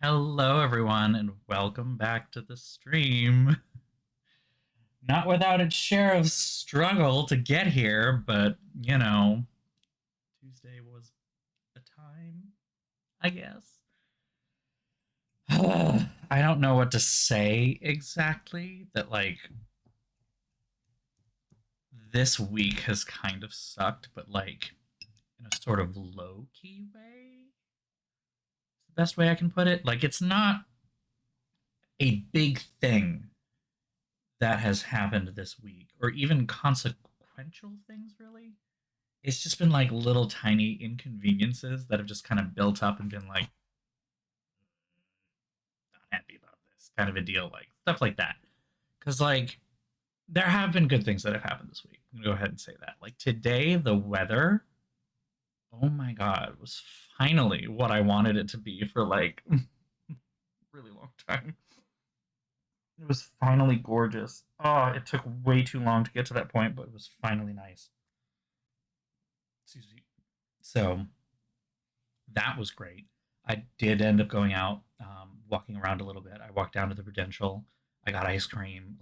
Hello, everyone, and welcome back to the stream. Not without its share of struggle to get here, but Tuesday was a time, I guess. I don't know what to say exactly. This week has kind of sucked, but in a sort of low key way. It's the best way I can put it. It's not a big thing that has happened this week, or even consequential things, really. It's just been like little tiny inconveniences that have just kind of built up and been like, not happy about this kind of a deal, like stuff like that. Because, there have been good things that have happened this week. I'm going to go ahead and say that. Like, today, the weather, oh my God, was finally what I wanted it to be for a really long time. It was finally gorgeous. Oh, it took way too long to get to that point, but it was finally nice. Excuse me. So that was great. I did end up going out, walking around a little bit. I walked down to the Prudential. I got ice cream.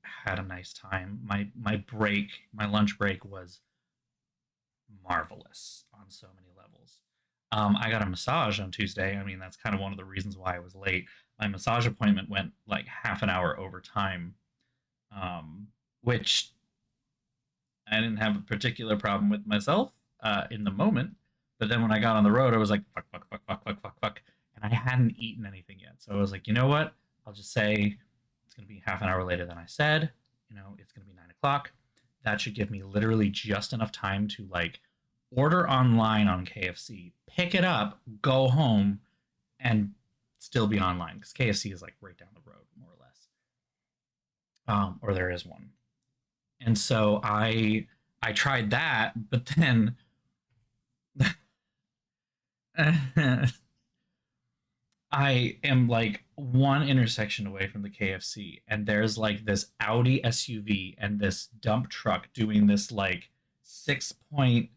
Had a nice time. My lunch break was marvelous on so many levels. I got a massage on Tuesday. I mean, that's kind of one of the reasons why I was late. My massage appointment went like half an hour over time, which I didn't have a particular problem with myself in the moment. But then when I got on the road, I was like, fuck, fuck, fuck, fuck, fuck, fuck, fuck. And I hadn't eaten anything yet. So I was like, you know what? I'll just say it's going to be half an hour later than I said. It's going to be 9 o'clock. That should give me literally just enough time to order online on KFC, pick it up, go home, and still be online because KFC is like right down the road, more or less. Or there is one. And so I tried that, but then I am like one intersection away from the KFC, and there's like this Audi SUV and this dump truck doing this 6 point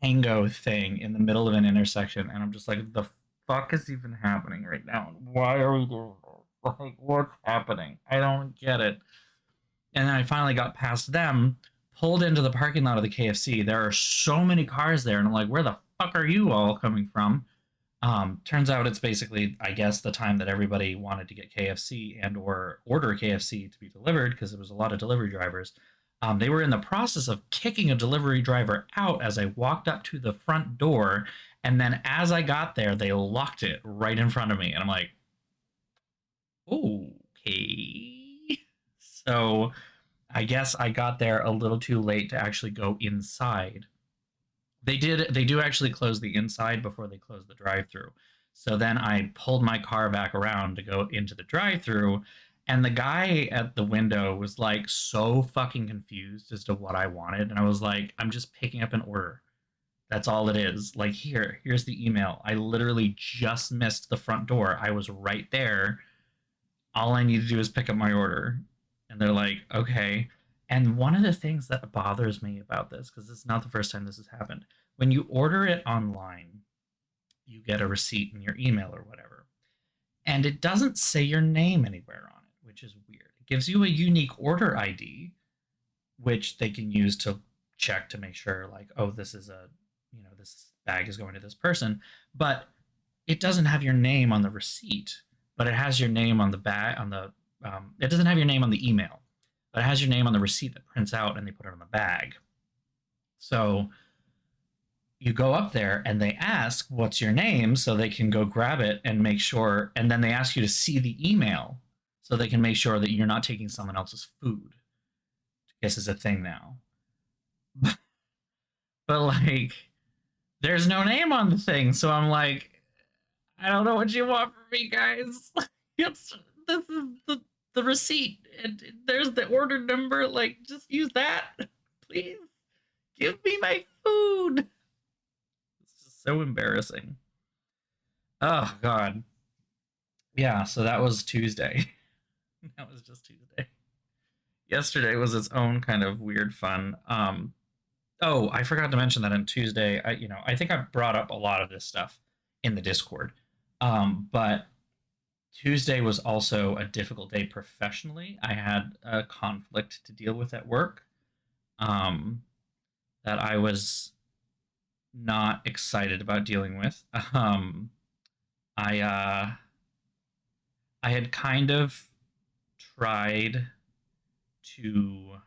tango thing in the middle of an intersection, and I'm just like, the fuck is even happening right now? Why are we doing this? Like, what's happening? I don't get it. And then I finally got past them, pulled into the parking lot of the KFC. There are so many cars there, and I'm like, where the fuck are you all coming from? Turns out it's basically, I guess, the time that everybody wanted to get KFC and or order KFC to be delivered because there was a lot of delivery drivers. They were in the process of kicking a delivery driver out as I walked up to the front door, and then as I got there, they locked it right in front of me, and I'm like, okay. So I guess I got there a little too late to actually go inside. They do actually close the inside before they close the drive-through. So then I pulled my car back around to go into the drive-through, and the guy at the window was like so fucking confused as to what I wanted, and I was like, I'm just picking up an order. That's all it is. Like, here's the email. I literally just missed the front door. I was right there. All I need to do is pick up my order. And they're like, okay. And one of the things that bothers me about this, because it's not the first time this has happened, when you order it online, you get a receipt in your email or whatever. And it doesn't say your name anywhere on it, which is weird. It gives you a unique order ID, which they can use to check to make sure, like, oh, this bag is going to this person. But it doesn't have your name on the receipt, but it has your name on the bag, it doesn't have your name on the email, but it has your name on the receipt that prints out and they put it on the bag. So you go up there and they ask, what's your name? So they can go grab it and make sure. And then they ask you to see the email so they can make sure that you're not taking someone else's food. I guess is a thing now. But there's no name on the thing. So I'm like, I don't know what you want from me, guys. it's, this is the receipt. And there's the order number. Like, just use that. Please. Give me my food. It's just so embarrassing. Oh God. Yeah, so that was Tuesday. That was just Tuesday. Yesterday was its own kind of weird fun. Oh, I forgot to mention that on Tuesday, I think I brought up a lot of this stuff in the Discord. But Tuesday was also a difficult day professionally. I had a conflict to deal with at work, um, that I was not excited about dealing with. I I had kind of tried to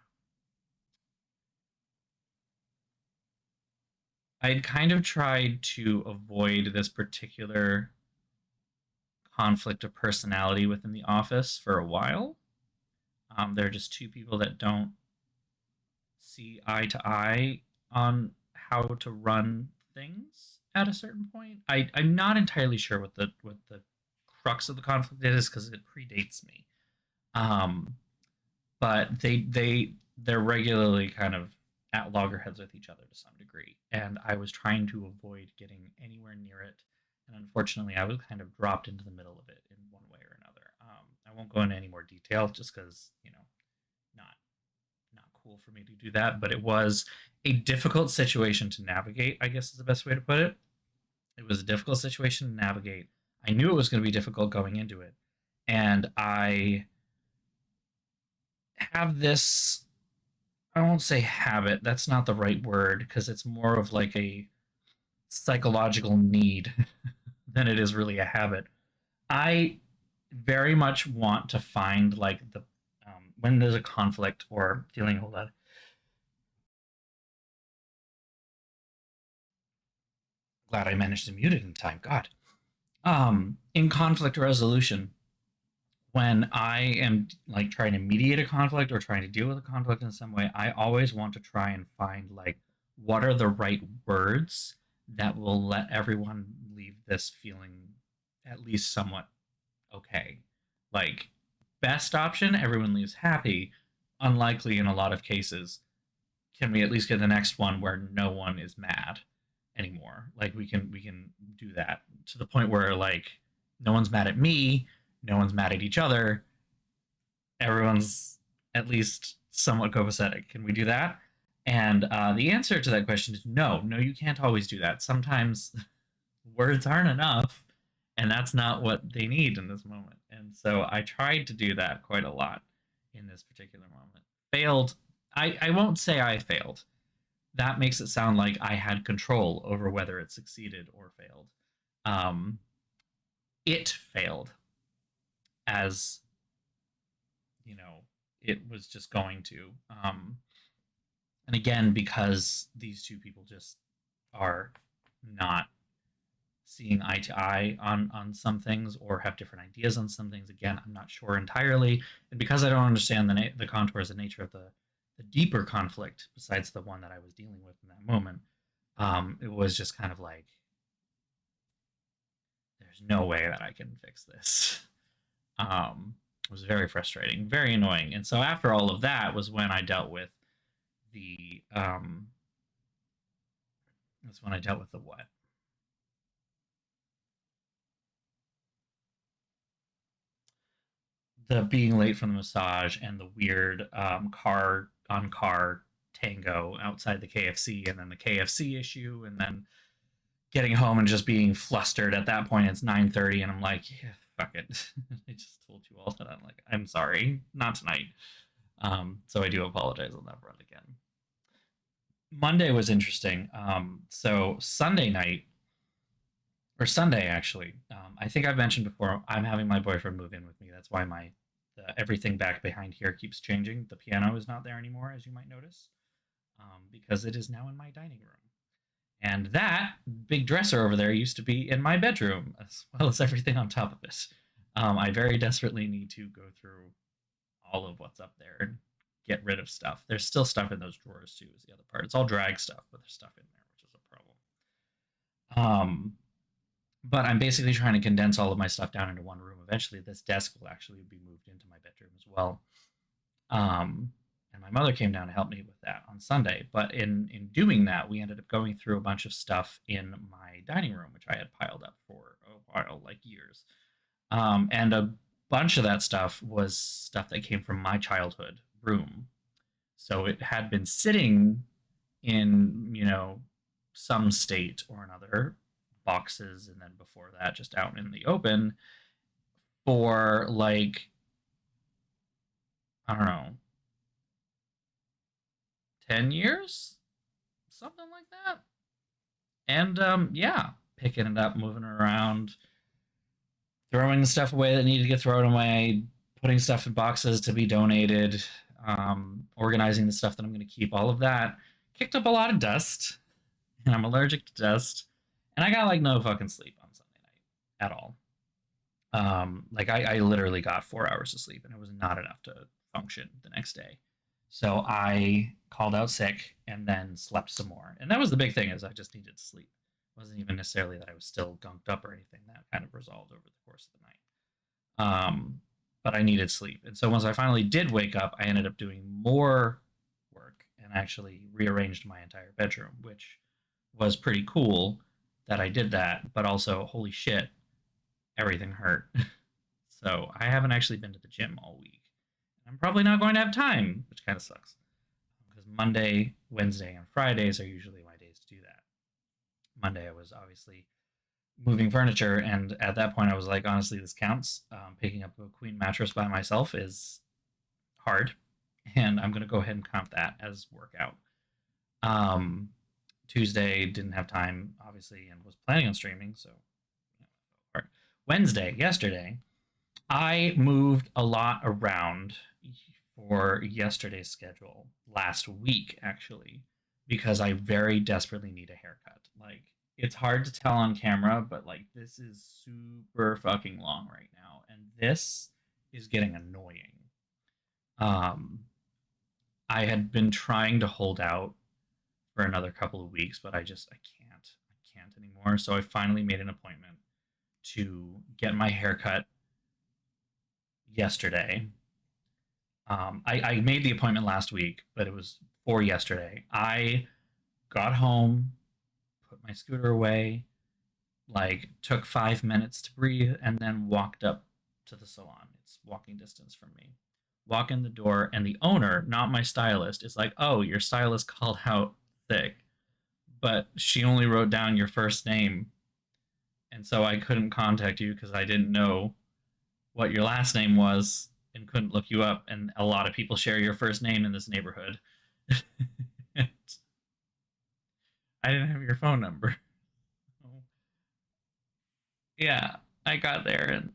I had kind of tried to avoid this particular conflict of personality within the office for a while. There are just two people that don't see eye to eye on how to run things at a certain point. I'm not entirely sure what the crux of the conflict is because it predates me. Um, but they're regularly kind of at loggerheads with each other to some degree, and I was trying to avoid getting anywhere near it, and unfortunately, I was kind of dropped into the middle of it in one way or another. I won't go into any more detail just because not not cool for me to do that, but it was a difficult situation to navigate. I guess is the best way to put it. It was a difficult situation to navigate. I knew it was going to be difficult going into it, and I have this, I won't say habit. That's not the right word because it's more of like a psychological need than it is really a habit. I very much want to find like the when there's a conflict or feeling, hold on, glad I managed to mute it in time. God. In conflict resolution, when I am like trying to mediate a conflict or trying to deal with a conflict in some way, I always want to try and find like what are the right words that will let everyone leave this feeling at least somewhat okay. Like best option, everyone leaves happy. Unlikely in a lot of cases. Can we at least get the next one where no one is mad anymore? Like we can do that to the point where like no one's mad at me, no one's mad at each other, everyone's at least somewhat copacetic. Can we do that? And the answer to that question is no. No, you can't always do that. Sometimes words aren't enough, and that's not what they need in this moment. And so I tried to do that quite a lot in this particular moment. Failed. I won't say I failed. That makes it sound like I had control over whether it succeeded or failed. Um, it failed as you know it was just going to. And again, because these two people just are not seeing eye to eye on some things or have different ideas on some things. Again, I'm not sure entirely, and because I don't understand the contours and nature of the deeper conflict besides the one that I was dealing with in that moment, it was just kind of like there's no way that I can fix this. It was very frustrating, very annoying, and so after all of that was when I dealt with the that's when I dealt with the what the being late for the massage and the weird car on car tango outside the KFC, and then the KFC issue, and then getting home and just being flustered. At that point, it's 9:30, and I'm like, yeah, fuck it. I just told you all that. I'm like, I'm sorry, not tonight. So I do apologize on that front again. Monday was interesting. So Sunday night, or Sunday actually. I think I've mentioned before. I'm having my boyfriend move in with me. That's why everything back behind here keeps changing. The piano is not there anymore, as you might notice, because it is now in my dining room. And that big dresser over there used to be in my bedroom, as well as everything on top of it. I very desperately need to go through all of what's up there and get rid of stuff. There's still stuff in those drawers too. Is the other part. It's all drag stuff, but there's stuff in there, which is a problem. But I'm basically trying to condense all of my stuff down into one room. Eventually, this desk will actually be moved into my bedroom as well. Um, and my mother came down to help me with that on Sunday. But in doing that, we ended up going through a bunch of stuff in my dining room, which I had piled up for a while, like years. And a bunch of that stuff was stuff that came from my childhood room. So it had been sitting in, some state or another, boxes, and then before that, just out in the open for like, I don't know, 10 years, something like that. And yeah, picking it up, moving it around, throwing stuff away that needed to get thrown away, putting stuff in boxes to be donated, organizing the stuff that I'm going to keep. All of that kicked up a lot of dust, and I'm allergic to dust. And I got like no fucking sleep on Sunday night at all. Like I literally got 4 hours of sleep, and it was not enough to function the next day. So I called out sick and then slept some more. And that was the big thing, is I just needed to sleep. It wasn't even necessarily that I was still gunked up or anything. That kind of resolved over the course of the night. But I needed sleep. And so once I finally did wake up, I ended up doing more work and actually rearranged my entire bedroom, which was pretty cool that I did that. But also, holy shit, everything hurt. So I haven't actually been to the gym all week. I'm probably not going to have time, which kind of sucks. Because Monday, Wednesday, and Fridays are usually my days to do that. Monday, I was obviously moving furniture, and at that point, I was like, honestly, this counts. Picking up a queen mattress by myself is hard, and I'm going to go ahead and count that as workout. Um, Tuesday, didn't have time, obviously, and was planning on streaming, so Wednesday, yesterday, I moved a lot around for yesterday's schedule last week, actually, because I very desperately need a haircut. Like, it's hard to tell on camera, but like, this is super fucking long right now, and this is getting annoying. Um, I had been trying to hold out for another couple of weeks, but I can't anymore. So I finally made an appointment to get my haircut yesterday. I made the appointment last week, but it was for yesterday. I got home, put my scooter away, like took 5 minutes to breathe, and then walked up to the salon. It's walking distance from me. Walk in the door, and the owner, not my stylist, is like, "Oh, your stylist called out sick, but she only wrote down your first name, and so I couldn't contact you because I didn't know what your last name was and couldn't look you up. And a lot of people share your first name in this neighborhood. I didn't have your phone number." Yeah, I got there and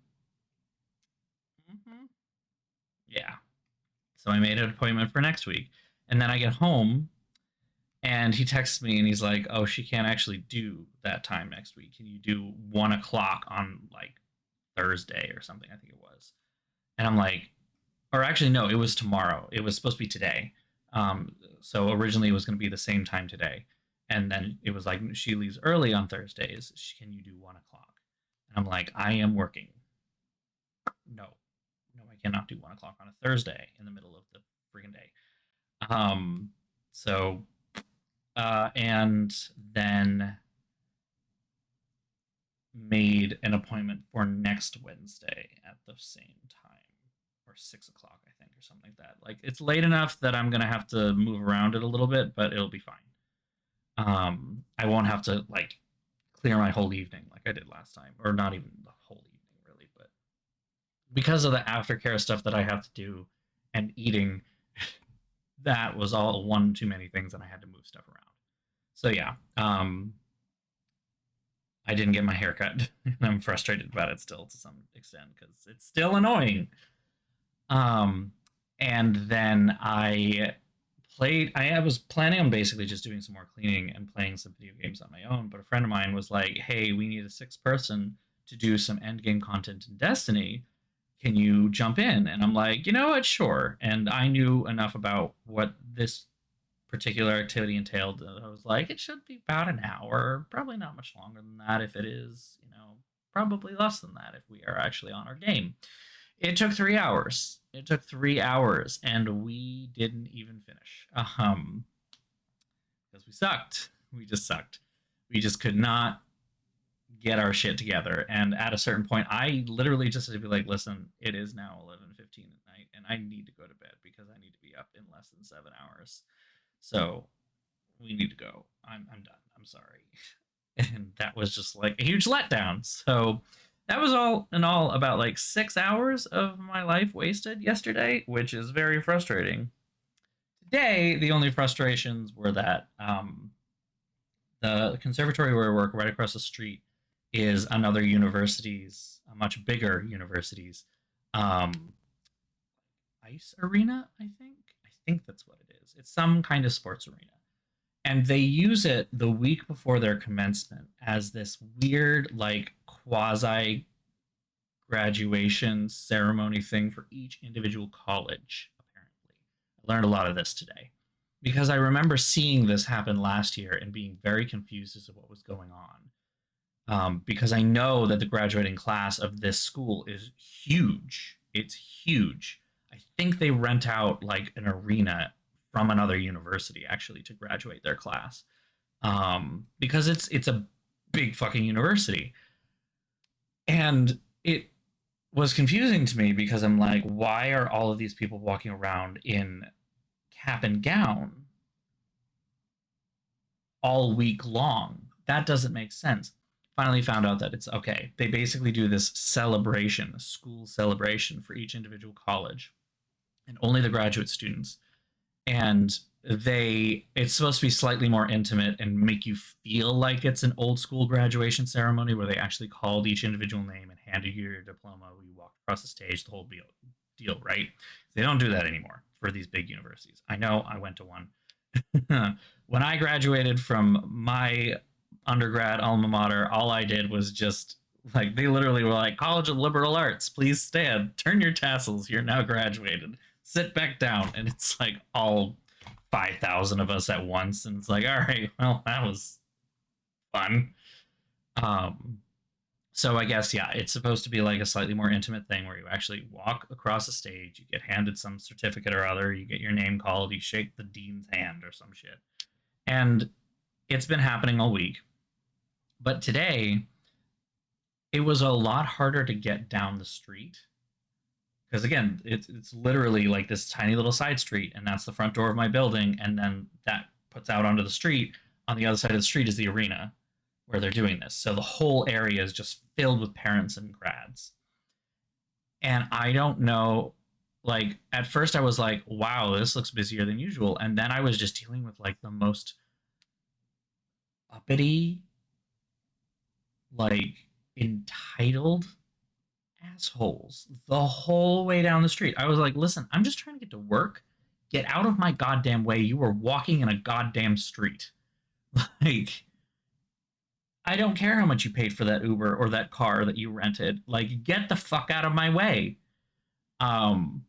Mhm. Yeah. So I made an appointment for next week. And then I get home and he texts me and he's like, "Oh, she can't actually do that time next week. Can you do 1 o'clock on like Thursday or something?" I think it was. And I'm like, or actually, no, it was tomorrow. It was supposed to be today. So originally it was going to be the same time today. And then it was like, she leaves early on Thursdays. Can you do 1 o'clock? And I'm like, I am working. No, no, I cannot do 1 o'clock on a Thursday in the middle of the freaking day. Um, so, and then made an appointment for next Wednesday at the same time, or 6 o'clock, I think, or something like that. Like, it's late enough that I'm gonna have to move around it a little bit, but it'll be fine. I won't have to like clear my whole evening like I did last time, or not even the whole evening really, but because of the aftercare stuff that I have to do and eating, that was all one too many things, and I had to move stuff around. So yeah, I didn't get my haircut. And I'm frustrated about it still to some extent because it's still annoying. Um, and then I was planning on basically just doing some more cleaning and playing some video games on my own. But a friend of mine was like, "Hey, we need a sixth person to do some end game content in Destiny. Can you jump in?" And I'm like, "You know what? Sure." And I knew enough about what this particular activity entailed. I was like, it should be about an hour, probably not much longer than that. If it is, probably less than that if we are actually on our game. It took 3 hours. It took 3 hours, and we didn't even finish. Because we sucked. We just sucked. We just could not get our shit together. And at a certain point, I literally just had to be like, "Listen, it is now 11:15 at night, and I need to go to bed because I need to be up in less than 7 hours. So we need to go. I'm done. I'm sorry." And that was just like a huge letdown. So that was all in all about like 6 hours of my life wasted yesterday, which is very frustrating. Today, the only frustrations were that the conservatory where I work right across the street is another university's, a much bigger university's um, ice arena, I think. I think that's what it is. It's some kind of sports arena. And they use it the week before their commencement as this weird, like, quasi graduation ceremony thing for each individual college, apparently. I learned a lot of this today because I remember seeing this happen last year and being very confused as to what was going on. Because I know that the graduating class of this school is huge. It's huge. I think they rent out like an arena from another university actually to graduate their class. Because it's a big fucking university, and it was confusing to me because I'm like, why are all of these people walking around in cap and gown all week long? That doesn't make sense. Finally found out that it's okay. They basically do this celebration, a school celebration for each individual college, and only the graduate students. And it's supposed to be slightly more intimate and make you feel like it's an old school graduation ceremony where they actually called each individual name and handed you your diploma. You walked across the stage, the whole deal, right? They don't do that anymore for these big universities. I know, I went to one. When I graduated from my undergrad alma mater, all I did was just like, they literally were like, College of Liberal Arts, please stand, turn your tassels, you're now graduated, sit back down. And it's like all 5,000 of us at once. And it's like, all right, well, that was fun. Um, so I guess, yeah, it's supposed to be like a slightly more intimate thing where you actually walk across the stage, you get handed some certificate or other, you get your name called, you shake the dean's hand or some shit. And it's been happening all week. But today, it was a lot harder to get down the street because again, it's literally like this tiny little side street, and that's the front door of my building, and then that puts out onto the street. On the other side of the street is the arena where they're doing this, so the whole area is just filled with parents and grads. And I don't know, like at first I was like, wow, this looks busier than usual, and then I was just dealing with like the most uppity, like entitled assholes the whole way down the street. I was like, listen, I'm just trying to get to work. Get out of my goddamn way. You are walking in a goddamn street. Like, I don't care how much you paid for that Uber or that car that you rented. Like, get the fuck out of my way. Um,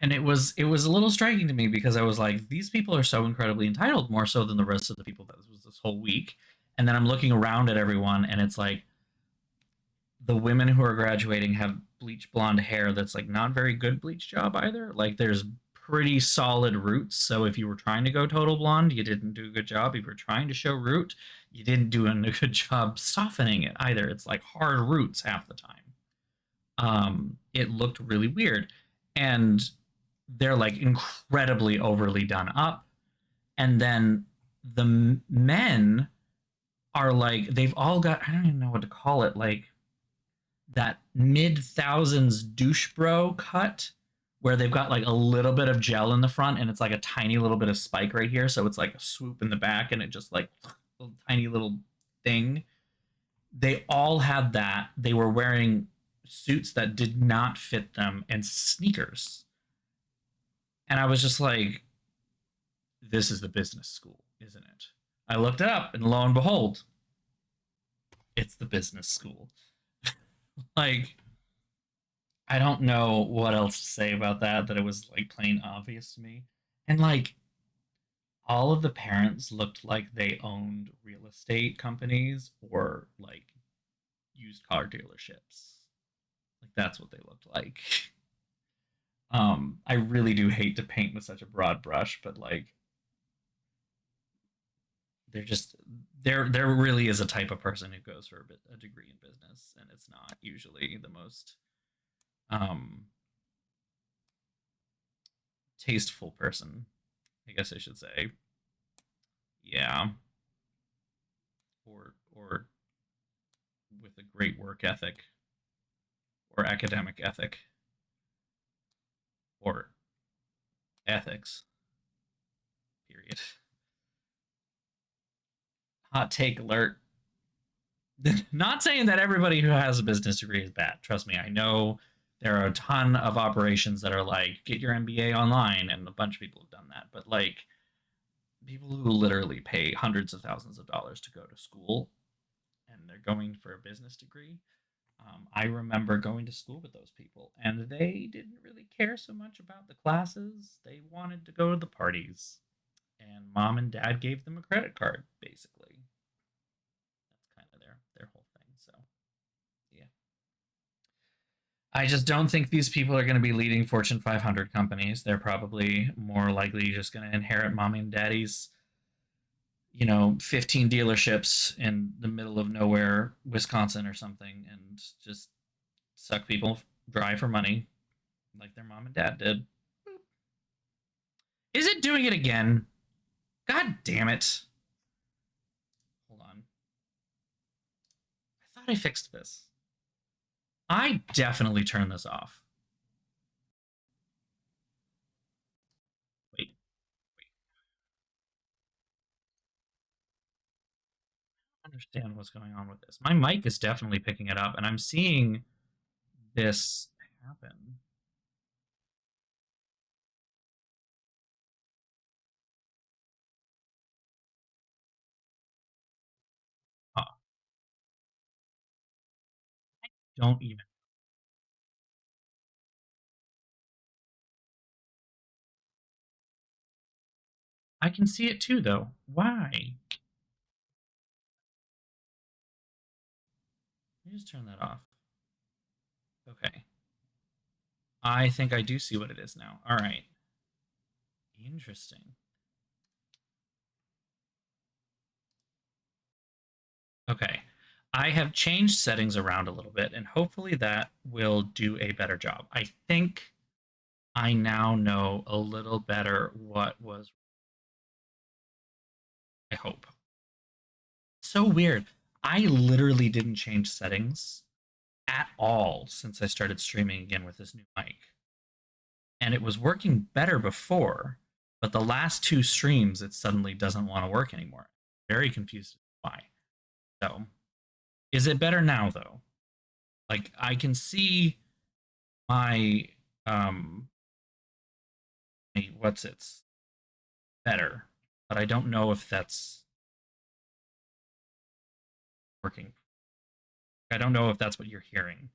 and it was a little striking to me because I was like, these people are so incredibly entitled, more so than the rest of the people that was this whole week. And then I'm looking around at everyone, and it's like, the women who are graduating have bleach blonde hair that's like not very good bleach job either. Like there's pretty solid roots. So if you were trying to go total blonde, you didn't do a good job. If you're trying to show root, you didn't do a good job softening it either. It's like hard roots half the time. It looked really weird. And they're like incredibly overly done up. And then the men are like, they've all got, I don't even know what to call it, like that mid thousands douche bro cut where they've got like a little bit of gel in the front and it's like a tiny little bit of spike right here. So it's like a swoop in the back and it just like a tiny little thing. They all had that. They were wearing suits that did not fit them and sneakers. And I was just like, this is the business school, isn't it? I looked it up and lo and behold, it's the business school. Like, I don't know what else to say about that, that it was like plain obvious to me. And like all of the parents looked like they owned real estate companies or like used car dealerships. Like that's what they looked like. I really do hate to paint with such a broad brush, but like they're just there really is a type of person who goes for a degree in business, and it's not usually the most um tasteful person, I guess I should say. Yeah. Or with a great work ethic or academic ethic or ethics, period. Hot take alert. Not saying that everybody who has a business degree is bad. Trust me, I know there are a ton of operations that are like, get your MBA online, and a bunch of people have done that. But like, people who literally pay hundreds of thousands of dollars to go to school and they're going for a business degree. I remember going to school with those people, and they didn't really care so much about the classes. They wanted to go to the parties, and mom and dad gave them a credit card, basically. That's kind of their whole thing. So yeah, I just don't think these people are going to be leading Fortune 500 companies. They're probably more likely just going to inherit mommy and daddy's, 15 dealerships in the middle of nowhere, Wisconsin or something, and just suck people dry for money like their mom and dad did. Is it doing it again? God damn it. Hold on. I thought I fixed this. I definitely turned this off. Wait, I don't understand what's going on with this. My mic is definitely picking it up, and I'm seeing this happen. Oh, don't even. I can see it too, though. Why? Let me just turn that off. Okay. I think I do see what it is now. All right. Interesting. Okay. I have changed settings around a little bit, and hopefully that will do a better job. I think I now know a little better what was. I hope. So weird. I literally didn't change settings at all since I started streaming again with this new mic. And it was working better before, but the last two streams, it suddenly doesn't want to work anymore. Very confused why. So, is it better now, though? Like, I can see my um what's it's better, but I don't know if that's working. I don't know if that's what you're hearing,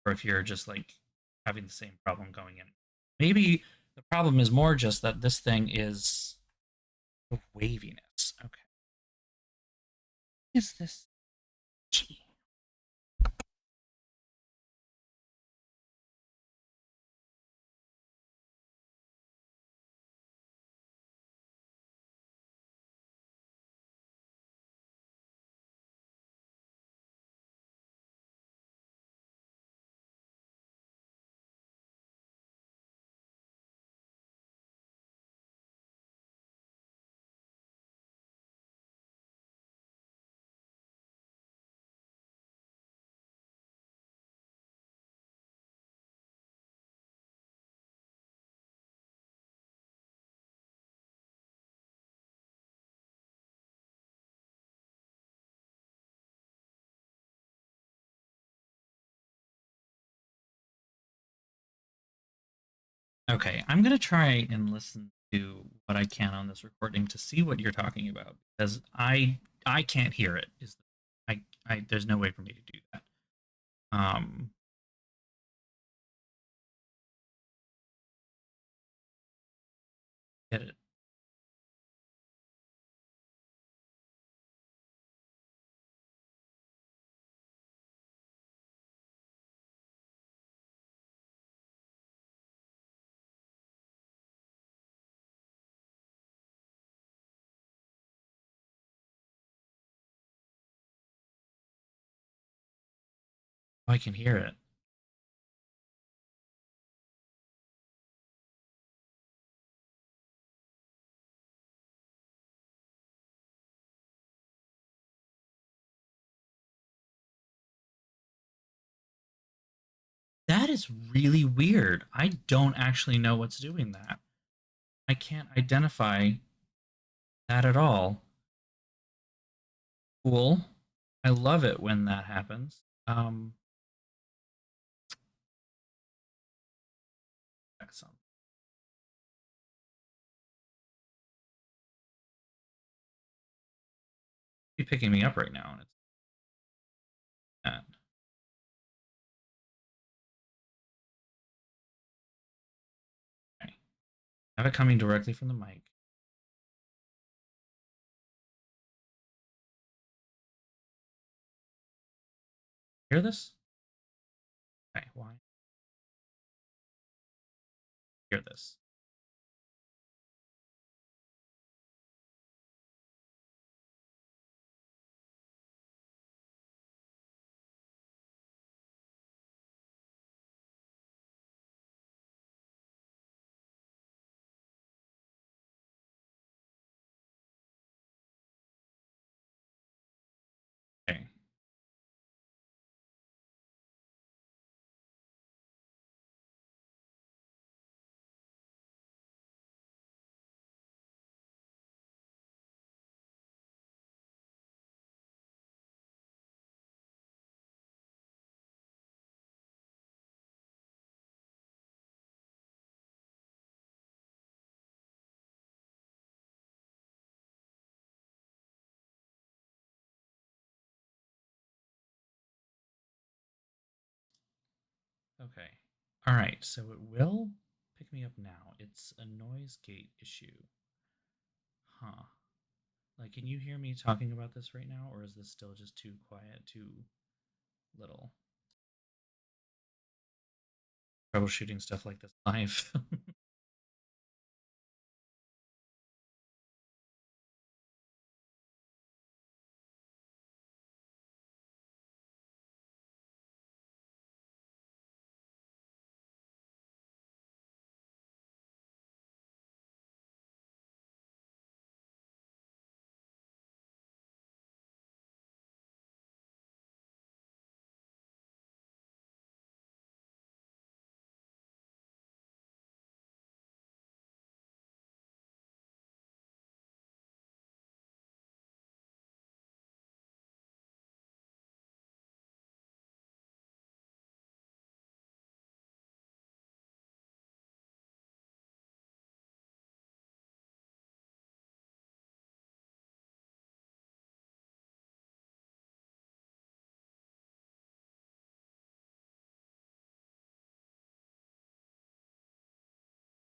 or if you're just like having the same problem going in. Maybe the problem is more just that this thing is the waviness. Okay. Is this? Gee. Okay, I'm gonna try and listen to what I can on this recording to see what you're talking about because I can't hear it. I there's no way for me to do that. Um, get it. Oh, I can hear it. That is really weird. I don't actually know what's doing that. I can't identify that at all. Cool. I love it when that happens. Excellent. Be picking me up right now, and it's that. Okay. I have it coming directly from the mic. Hear this? Okay, why? Hear this. Okay. Okay. All right. So it will pick me up now. It's a noise gate issue. Huh. Like, can you hear me talking about this right now, or is this still just too quiet, too little? Troubleshooting stuff like this live.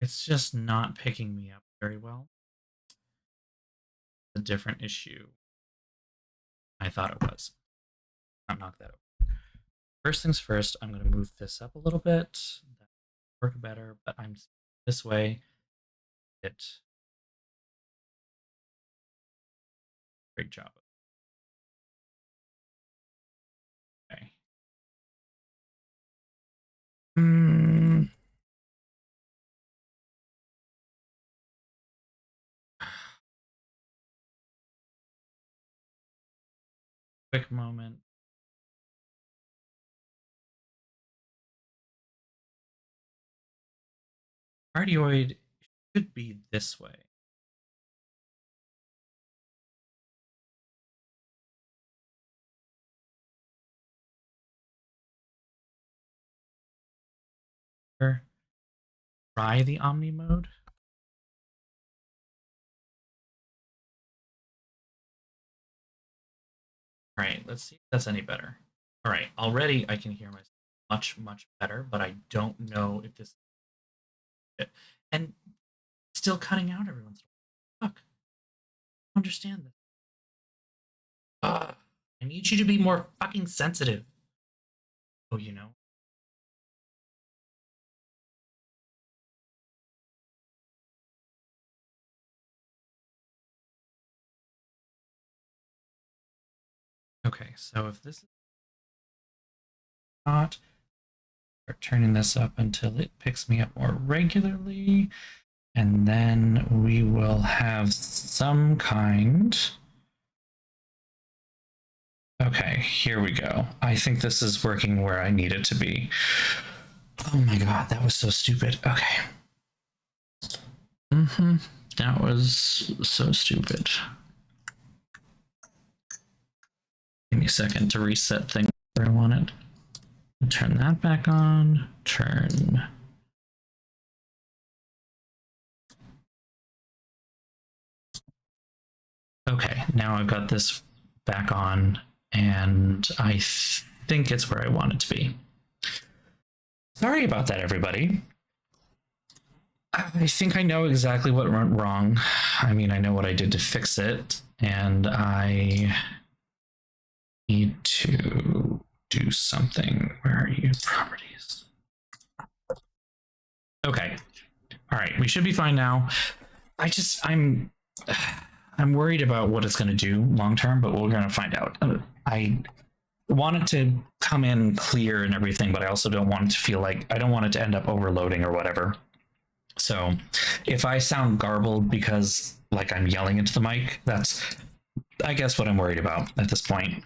It's just not picking me up very well. A different issue. I thought it was. Not knock that over. First things first, I'm going to move this up a little bit. That work better, but I'm this way. It. Great job. Okay. Mm. Quick moment. Cardioid should be this way. Try the Omni mode. All right, let's see if that's any better. All right, already I can hear myself much, much better, but I don't know if this is it. And still cutting out every once in a while. Fuck. I don't understand this. I need you to be more fucking sensitive. Oh, you know? Okay, so if this is not, start turning this up until it picks me up more regularly, and then we will have some kind. Okay, here we go. I think this is working where I need it to be. Oh my god, that was so stupid. Okay. That was so stupid. Give me a second to reset things where I want it. Turn that back on. Turn. Okay, now I've got this back on, and I think it's where I want it to be. Sorry about that, everybody. I think I know exactly what went wrong. I mean, I know what I did to fix it, and I need to do something. Where are you? Properties. Okay. All right, we should be fine now. I'm worried about what it's going to do long term, but we're going to find out. I want it to come in clear and everything, but I also don't want it to feel like, I don't want it to end up overloading or whatever. So if I sound garbled because like I'm yelling into the mic, that's, I guess, what I'm worried about at this point.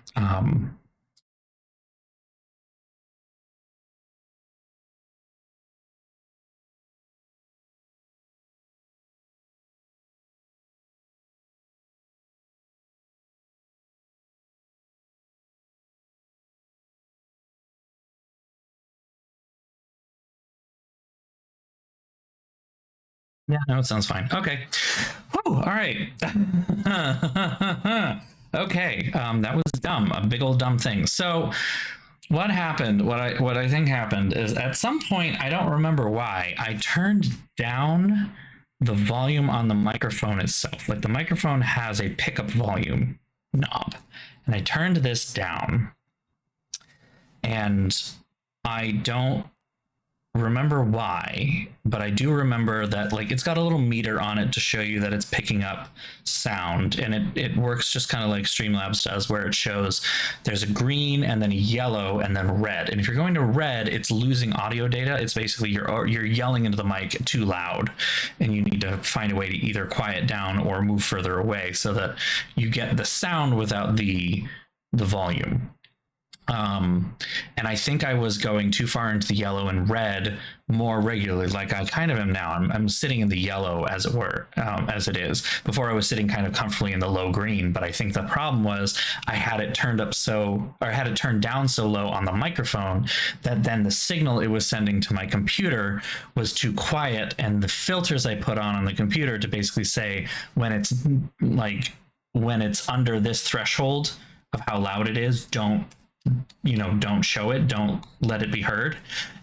Yeah, no, it sounds fine. Okay. Whew, all right. Okay. That was dumb. A big old dumb thing. So what happened, what I think happened is at some point, I don't remember why, I turned down the volume on the microphone itself. Like the microphone has a pickup volume knob, and I turned this down. And I don't remember why, but I do remember that like it's got a little meter on it to show you that it's picking up sound, and it works just kind of like Streamlabs does, where it shows there's a green and then a yellow and then red, and if you're going to red, it's losing audio data. It's basically you're yelling into the mic too loud, and you need to find a way to either quiet down or move further away so that you get the sound without the volume. And I think I was going too far into the yellow and red more regularly, like I kind of am now. I'm sitting in the yellow, as it were, as it is. Before I was sitting kind of comfortably in the low green, but I think the problem was I had it turned up I had it turned down so low on the microphone that then the signal it was sending to my computer was too quiet, and the filters I put on the computer to basically say when it's under this threshold of how loud it is, don't show it, don't let it be heard,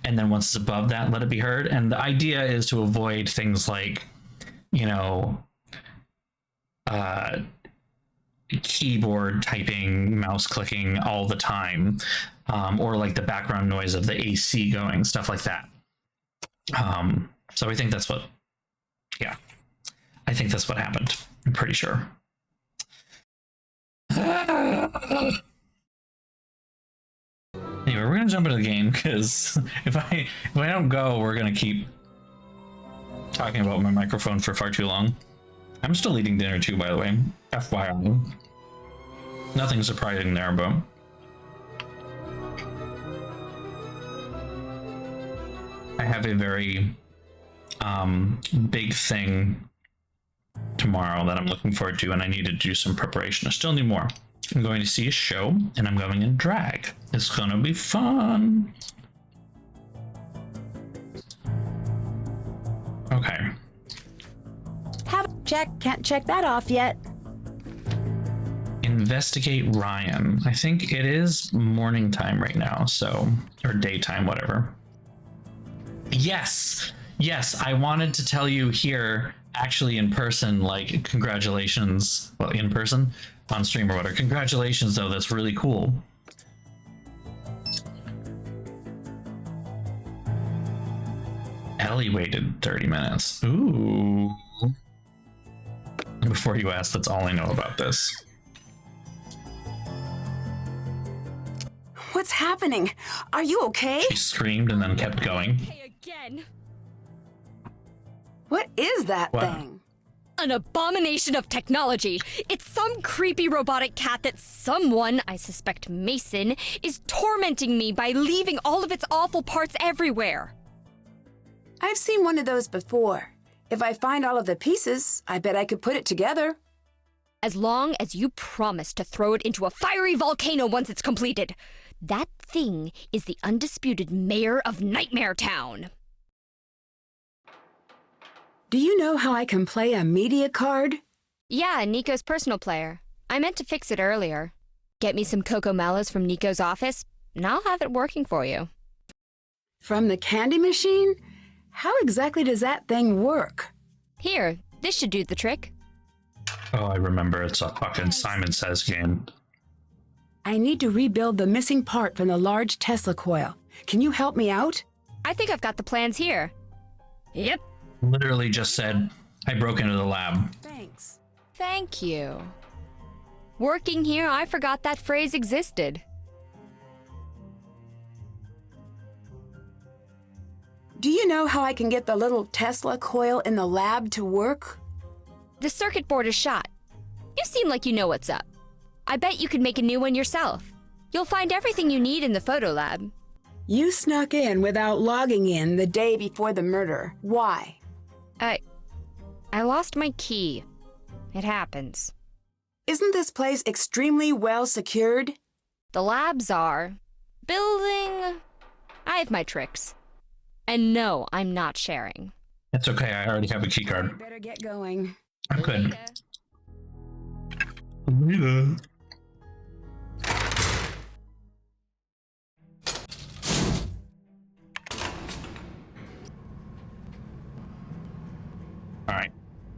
and then once it's above that, let it be heard. And the idea is to avoid things like keyboard typing, mouse clicking all the time, or like the background noise of the AC going, stuff like that. So I think that's what happened. I'm pretty sure. Anyway, we're gonna jump into the game, because if I don't go, we're gonna keep talking about my microphone for far too long. I'm still eating dinner too, by the way. FYI. Nothing surprising there, but I have a very big thing tomorrow that I'm looking forward to, and I need to do some preparation. I still need more. I'm going to see a show, and I'm going in drag. It's gonna be fun. Okay. Can't check that off yet. Investigate Ryan. I think it is morning time right now, or daytime, whatever. Yes, I wanted to tell you here, actually in person, like, congratulations. Well, in person, on stream or whatever. Congratulations, though, that's really cool. Ellie waited 30 minutes. Ooh. Before you ask, that's all I know about this. What's happening? Are you okay? She screamed and then kept going. Hey again. What is that What? thing? An abomination of technology. It's some creepy robotic cat that someone, I suspect Mason, is tormenting me by leaving all of its awful parts everywhere. I've seen one of those before. If I find all of the pieces, I bet I could put it together. As long as you promise to throw it into a fiery volcano once it's completed. That thing is the undisputed mayor of Nightmare Town. Do you know how I can play a media card? Yeah, Nico's personal player. I meant to fix it earlier. Get me some Coco Mellows from Nico's office, and I'll have it working for you. From the candy machine? How exactly does that thing work? Here, this should do the trick. Oh, I remember. It's a fucking Simon Says game. I need to rebuild the missing part from the large Tesla coil. Can you help me out? I think I've got the plans here. Yep. Literally just said, I broke into the lab. Thanks. Thank you. Working here, I forgot that phrase existed. Do you know how I can get the little Tesla coil in the lab to work? The circuit board is shot. You seem like you know what's up. I bet you could make a new one yourself. You'll find everything you need in the photo lab. You snuck in without logging in the day before the murder. Why? I lost my key. It happens. Isn't this place extremely well secured? The labs are. Building. I have my tricks. And no, I'm not sharing. It's okay, I already have a key You card. better get going. I'm good. Later. Alright,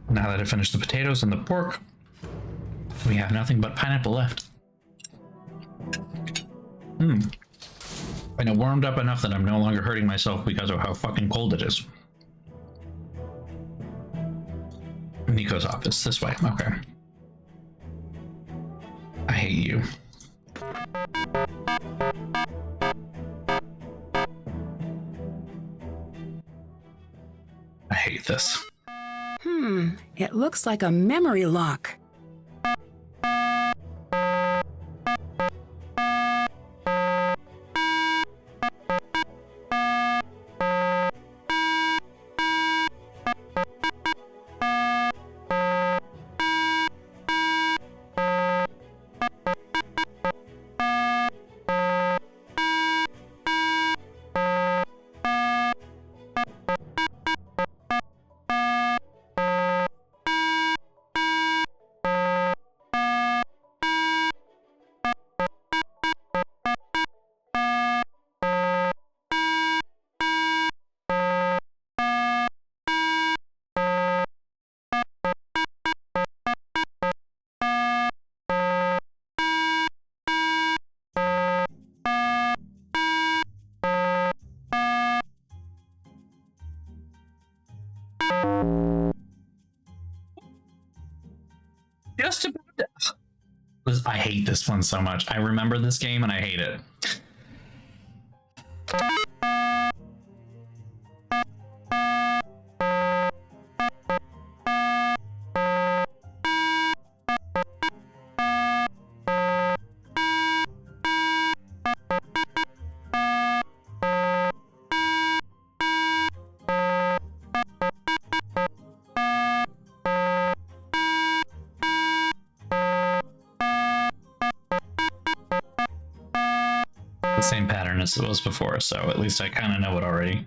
now that I finished the potatoes and the pork, we have nothing but pineapple left. And it warmed up enough that I'm no longer hurting myself because of how fucking cold it is. Nico's office, this way, okay. I hate you. I hate this. It looks like a memory lock. Just about I hate this one so much. I remember this game and I hate it. The same pattern as it was before, so at least I kind of know it already.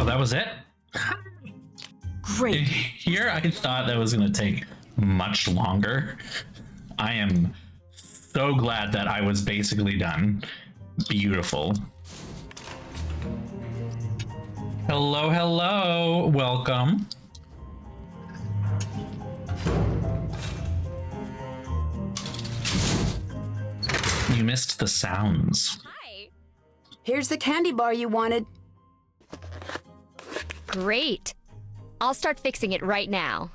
Oh, that was it? Great. Here, I thought that was going to take much longer. I am so glad that I was basically done. Beautiful. Hello, hello. Welcome. You missed the sounds. Hi. Here's the candy bar you wanted. Great. I'll start fixing it right now.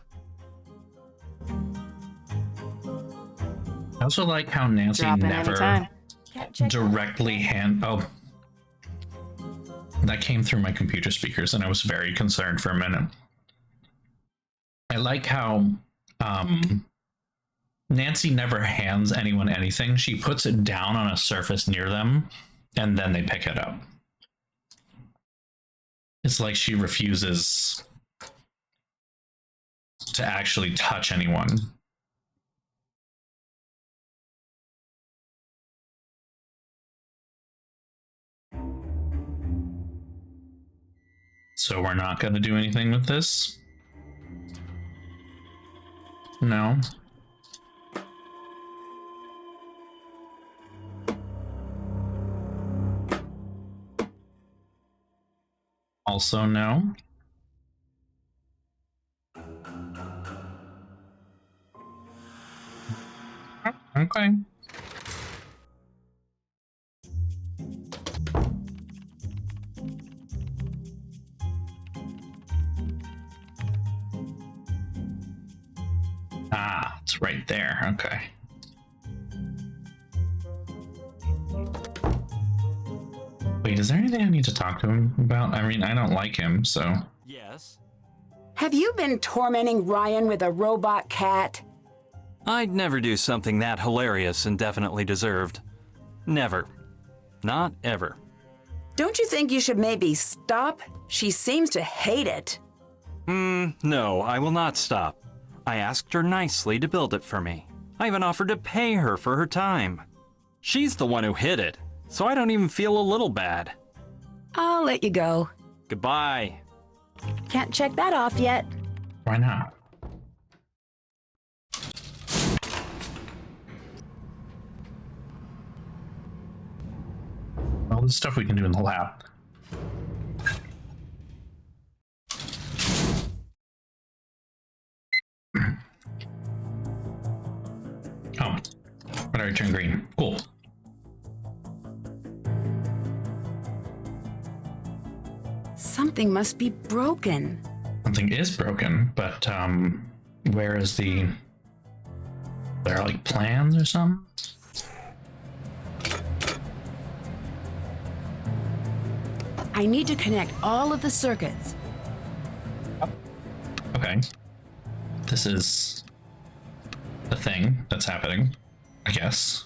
I also like how Nancy Drop in never anytime. directly Oh, that came through my computer speakers, and I was very concerned for a minute. I like how Nancy never hands anyone anything. She puts it down on a surface near them, and then they pick it up. It's like she refuses to actually touch anyone. So we're not going to do anything with this? No. Also no. Okay. Ah, it's right there. Okay. Wait, is there anything I need to talk to him about? I mean, I don't like him, so... Yes? Have you been tormenting Ryan with a robot cat? I'd never do something that hilarious and definitely deserved. Never. Not ever. Don't you think you should maybe stop? She seems to hate it. No, I will not stop. I asked her nicely to build it for me. I even offered to pay her for her time. She's the one who hid it, so I don't even feel a little bad. I'll let you go. Goodbye. Can't check that off yet. Why not? All this stuff we can do in the lab. Oh, but I already turned green. Cool. Something must be broken. Something is broken, but where is the... There are like plans or something? I need to connect all of the circuits. Okay. This is the thing that's happening, I guess.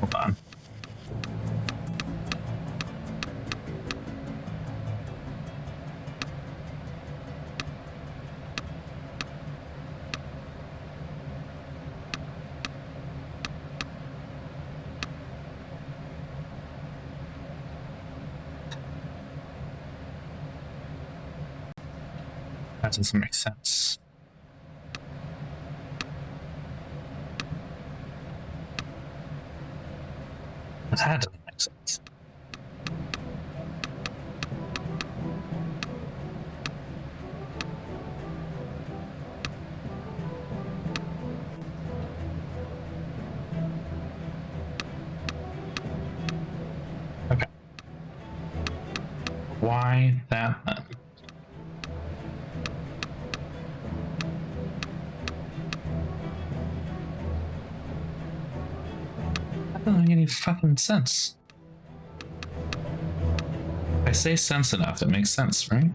Hold on. That doesn't make sense. That doesn't make sense. Okay. Why that then? That doesn't make any fucking sense. If I say sense enough, it makes sense, right?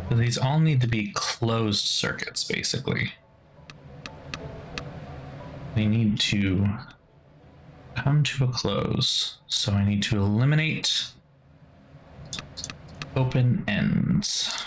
So these all need to be closed circuits, basically. They need to come to a close. So I need to eliminate open ends.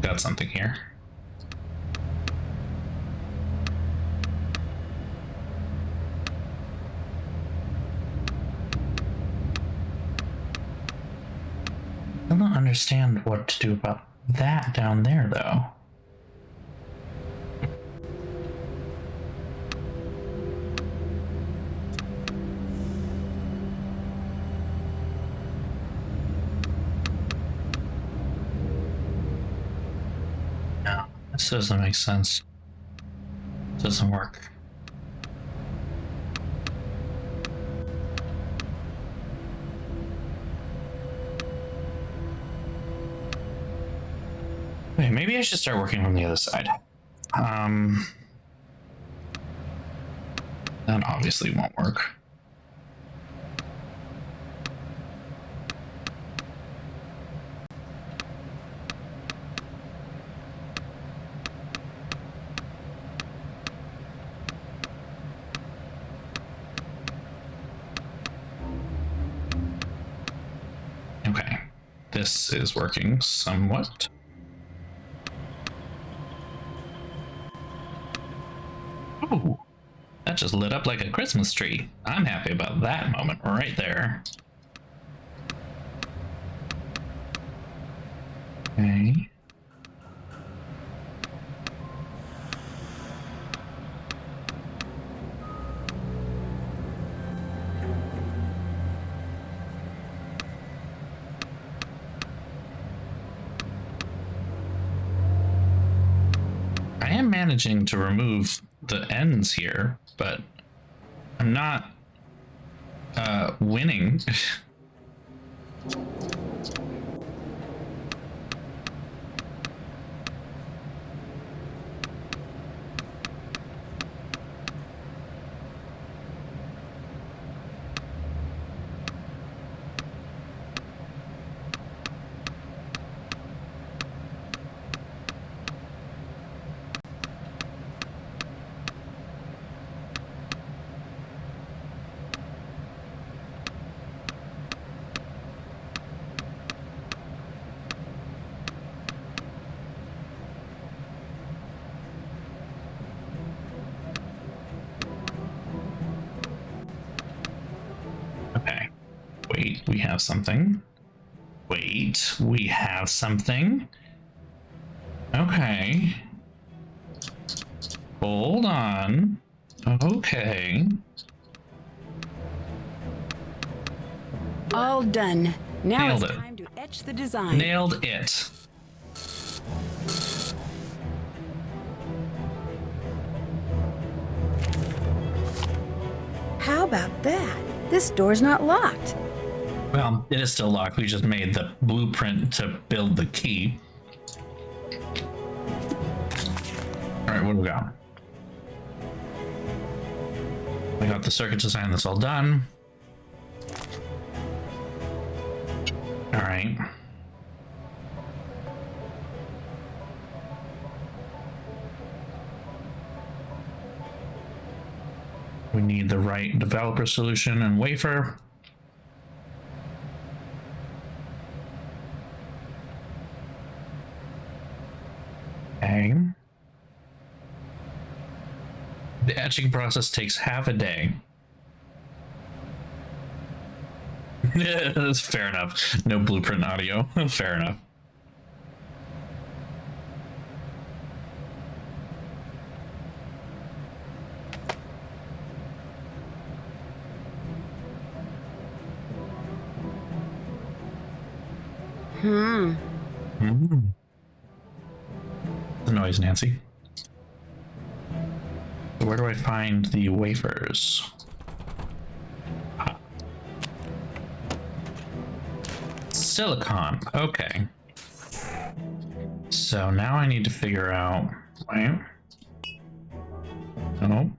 Got something here. I don't understand what to do about that down there, though. No, this doesn't make sense. Doesn't work. Wait, maybe I should start working from the other side. That obviously won't work. Okay, this is working somewhat. Ooh, that just lit up like a Christmas tree. I'm happy about that moment right there. Okay. I am managing to remove the ends here, but I'm not winning. Okay. Wait, we have something. Wait, we have something. Okay. Hold on. Okay. All done. Now Nailed it's it. time to etch the design. Nailed it. How about that? This door's not locked. Well, it is still locked. We just made the blueprint to build the key. All right, what do we got? We got the circuit design that's all done. All right. We need the right developer solution and wafer. Okay. The etching process takes half a day. That's fair enough. No blueprint audio. Fair enough. The noise, Nancy. So where do I find the wafers? Ah. Silicon. Okay. So now I need to figure out. Wait. No.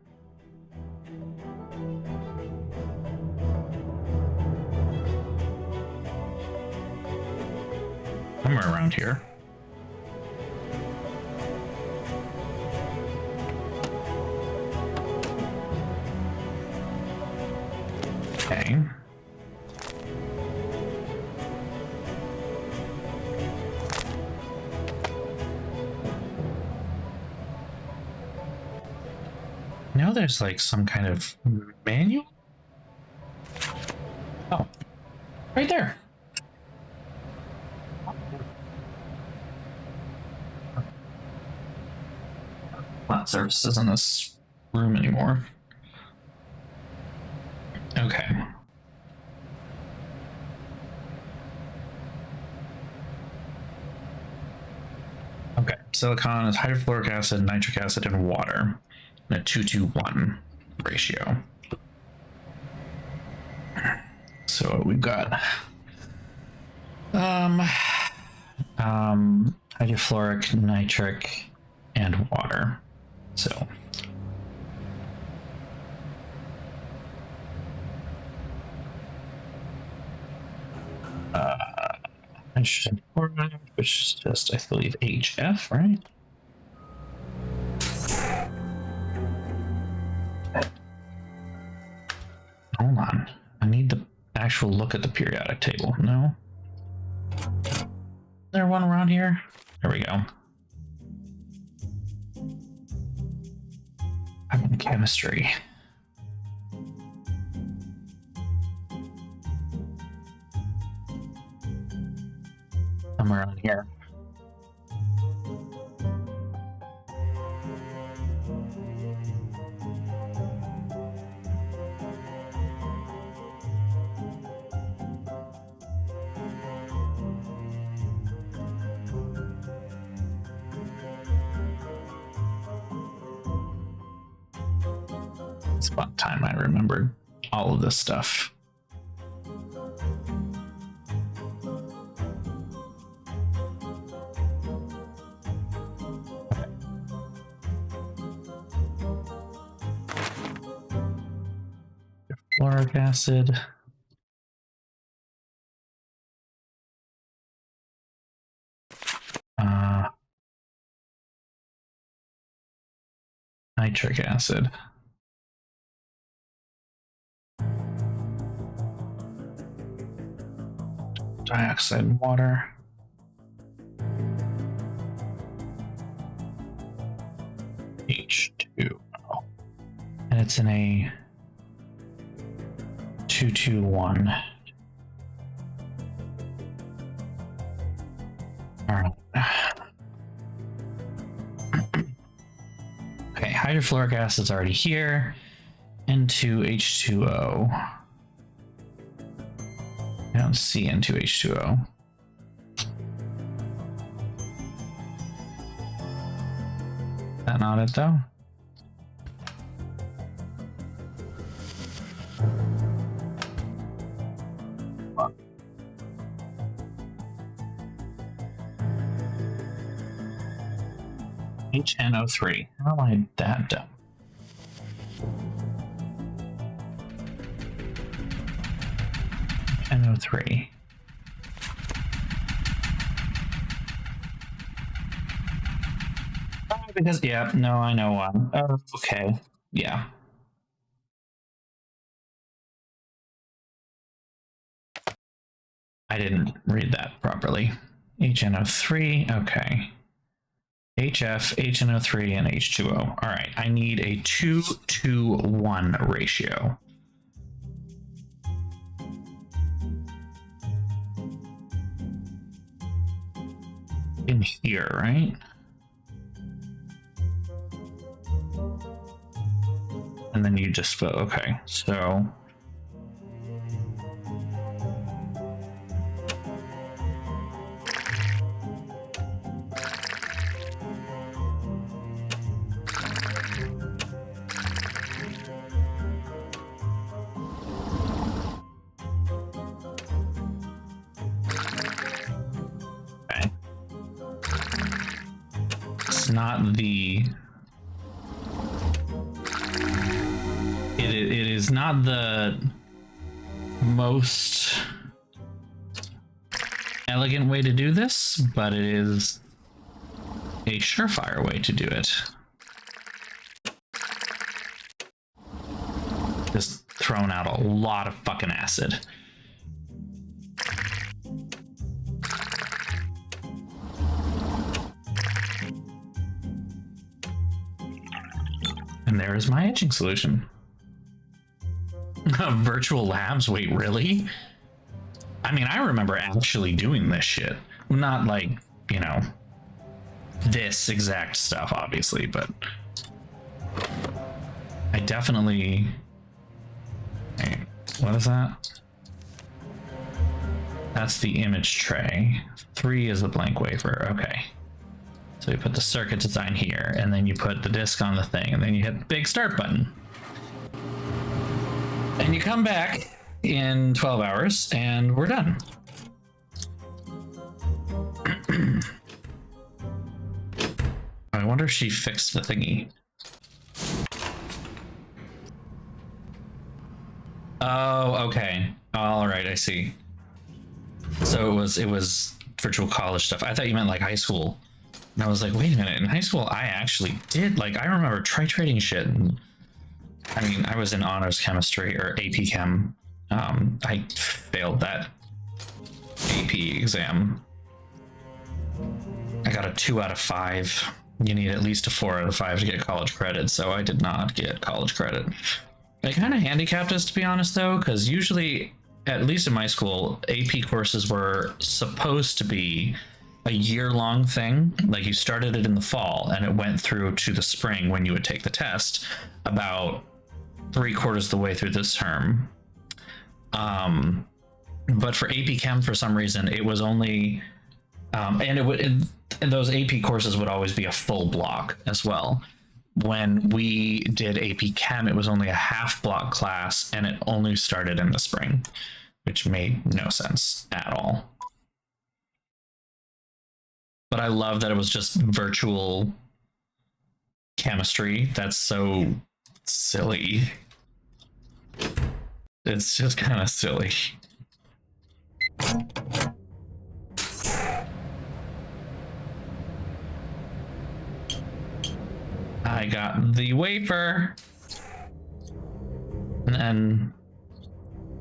Somewhere around here. Okay. know there's like some kind of manual. Oh, right there. Plant services in this room anymore. Okay. Okay, silicon is hydrofluoric acid, nitric acid, and water in a 2-to-1 ratio. So we've got hydrofluoric, nitric, and water. So nitrogen chloride, which is just, I believe, HF, right? Hold on. I need the actual look at the periodic table. No? Is there one around here? There we go. I'm in chemistry. Somewhere on here. It's about time I remembered all of this stuff. Fluoric acid. Nitric acid. Dioxide and water. H2O. And it's in a 2-to-1. All right. Okay, hydrofluoric acid's already here. N2H2O. I don't see N2H2O. Is that not it though? HNO3. How am I that dumb? NO3. Because, yeah, no, I know one. Oh, okay. Yeah. I didn't read that properly. HNO3, okay. HF, HNO3, and H2O. All right, I need a 2-to-1 ratio. In here, right? And then you just fill, okay, so. Not the it is not the most elegant way to do this, but it is a surefire way to do it. Just throwing out a lot of fucking acid. And there is my etching solution. Virtual labs? Wait, really? I mean, I remember actually doing this shit. Not like, you know, this exact stuff, obviously, but I definitely... Hey, what is that? That's the image tray. 3 is the blank wafer. Okay. So you put the circuit design here, and then you put the disk on the thing, and then you hit the big start button. And you come back in 12 hours, and we're done. I wonder if she fixed the thingy. Oh, okay. All right, I see. So it was virtual college stuff. I thought you meant like high school. And I was like, wait a minute. In high school, I actually did. Like, I remember tritrading shit. And, I mean, I was in honors chemistry or AP Chem. I failed that AP exam. I got a 2 out of 5. You need at least a 4 out of 5 to get college credit, so I did not get college credit. It kind of handicapped us, to be honest, though, because usually, at least in my school, AP courses were supposed to be a year-long thing. Like, you started it in the fall, and it went through to the spring when you would take the test, about 3/4 of the way through this term. But for AP Chem, for some reason, it was only... and those AP courses would always be a full block as well. When we did AP Chem, it was only a half block class, and it only started in the spring, which made no sense at all. But I love that it was just virtual chemistry. That's so silly. It's just kind of silly. I got the wafer. And then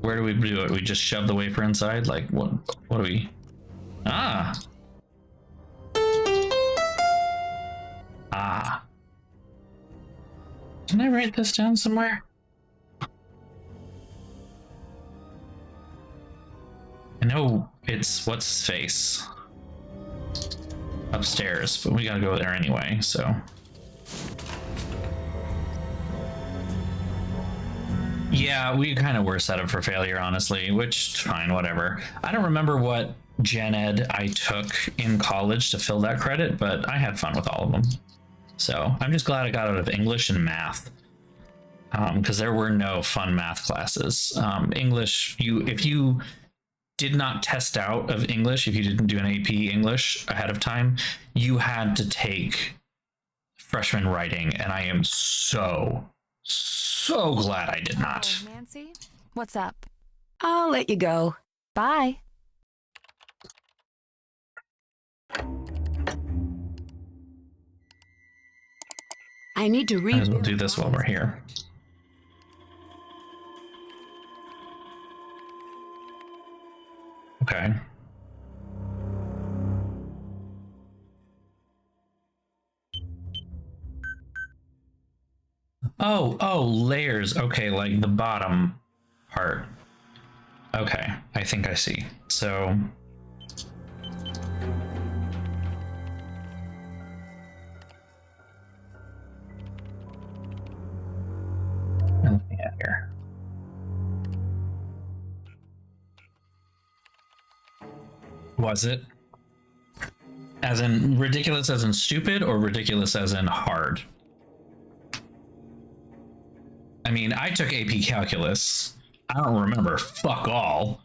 where do we do it? We just shove the wafer inside? Like what do we? Ah. Ah. Can I write this down somewhere? I know it's what's his face upstairs, but we gotta go there anyway, so. Yeah, we kind of were set up for failure, honestly, which, fine, whatever. I don't remember what gen ed I took in college to fill that credit, but I had fun with all of them. So I'm just glad I got out of English and math, because there were no fun math classes. English, if you did not test out of English, if you didn't do an AP English ahead of time, you had to take freshman writing, and I am so glad I did not. Oh, Nancy, what's up? I'll let you go. Bye. I need to Might as well rebuild. do this while we're here. Okay. Oh, layers. Okay, like the bottom part. Okay, I think I see. So I'm looking at here. Was it? As in ridiculous as in stupid, or ridiculous as in hard? I mean, I took AP Calculus. I don't remember fuck all.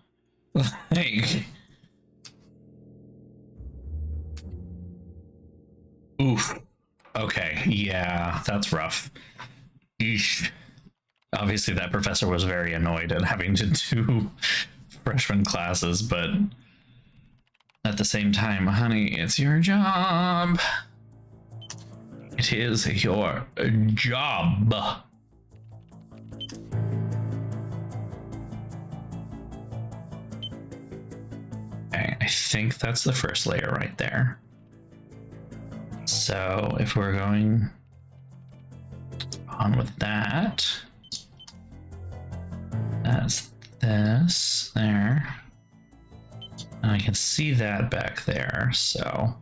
Like, oof. Okay, yeah, that's rough. Eesh. Obviously, that professor was very annoyed at having to do freshman classes, but at the same time, honey, it's your job. It is your job. Okay, I think that's the first layer right there. So if we're going on with that. That's this there. And I can see that back there, so.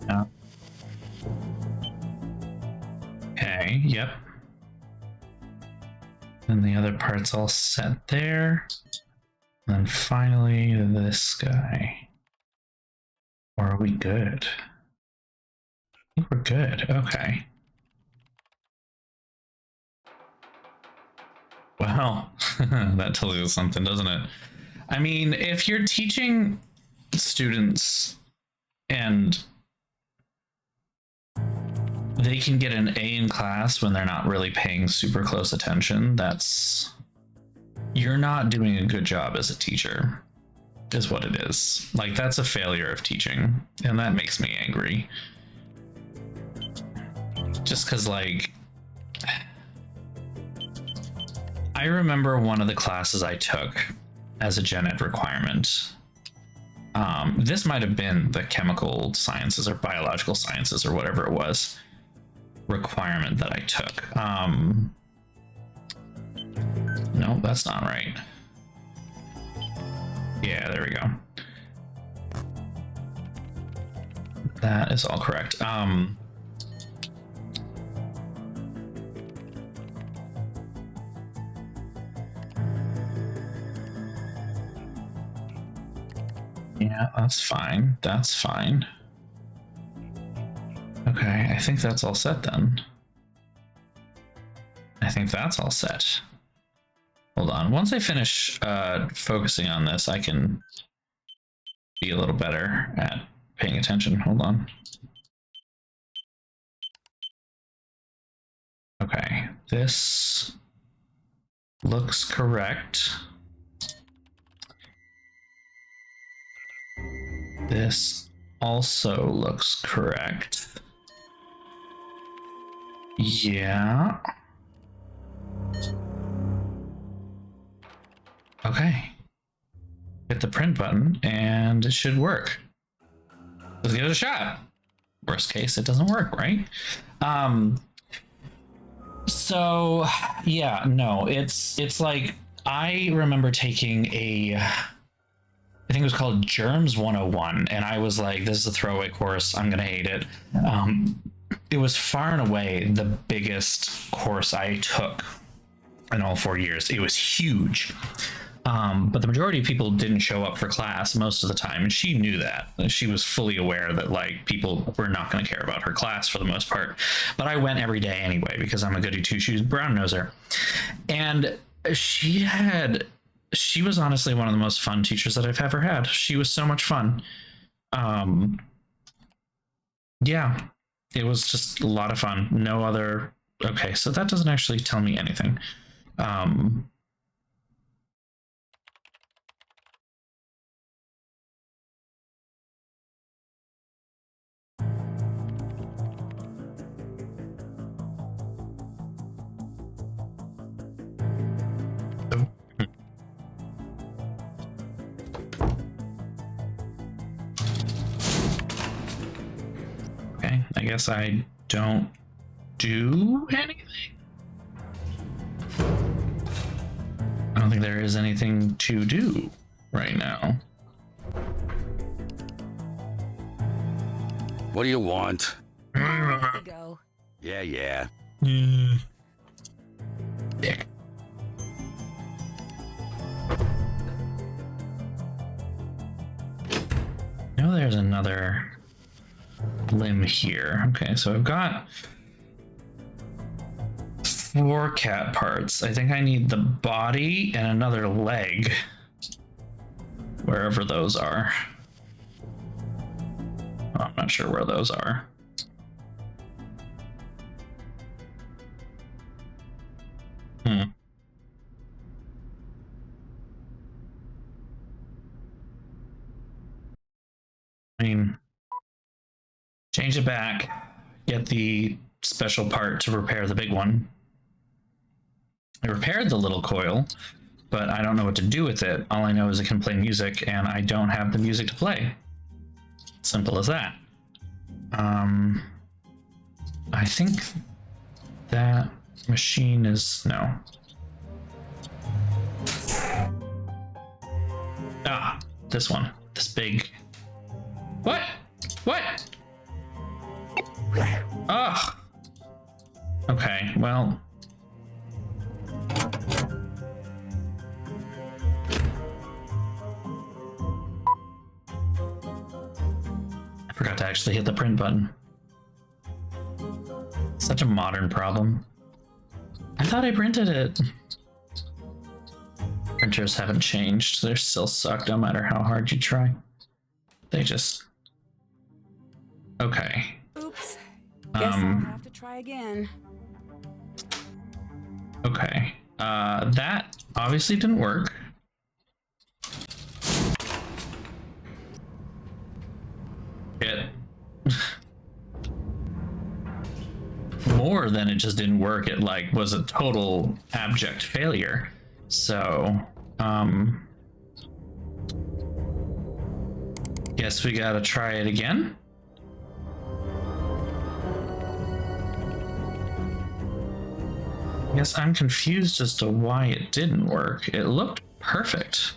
Yeah. Okay, yep. And the other part's all set there. And then finally this guy. Or are we good? I think we're good. Okay. Well, that tells you something, doesn't it? I mean, if you're teaching students and they can get an A in class when they're not really paying super close attention, you're not doing a good job as a teacher, is what it is. Like, that's a failure of teaching, and that makes me angry. Just because, like, I remember one of the classes I took as a gen ed requirement. This might have been the chemical sciences or biological sciences or whatever it was requirement that I took. No, that's not right. Yeah, there we go. That is all correct. Yeah, that's fine. That's fine. Okay, I think that's all set then. I think that's all set. Hold on. Once I finish focusing on this, I can be a little better at paying attention. Hold on. Okay, this looks correct. This also looks correct. Yeah. Okay. Hit the print button and it should work. Let's give it a shot. Worst case, it doesn't work, right? So yeah, no, it's like I remember taking I think it was called Germs 101, and I was like, this is a throwaway course, I'm gonna hate it. It was far and away the biggest course I took in all 4 years. It was huge. But the majority of people didn't show up for class most of the time, and she knew that. She was fully aware that, like, people were not going to care about her class for the most part. But I went every day anyway because I'm a goody two shoes brown noser. And she was honestly one of the most fun teachers that I've ever had. She was so much fun. Yeah, it was just a lot of fun. No other. Okay, so that doesn't actually tell me anything. Okay, I guess I don't do anything. I don't think there is anything to do right now. What do you want? Go. Yeah. Dick. I know there's another limb here. Okay, so I've got 4 cat parts. I think I need the body and another leg, wherever those are. Oh, I'm not sure where those are. Change it back. Get the special part to repair the big one. I repaired the little coil, but I don't know what to do with it. All I know is it can play music, and I don't have the music to play. Simple as that. I think that machine is... no. Ah, this one. This big... What? What? Ugh. Okay, well... I forgot to actually hit the print button. Such a modern problem. I thought I printed it. Printers haven't changed. They still suck no matter how hard you try. They just... okay. Oops. Guess I'll have to try again. Okay. That obviously didn't work. It... more than it just didn't work, it like was a total abject failure. So, guess we gotta try it again. Guess I'm confused as to why it didn't work. It looked perfect.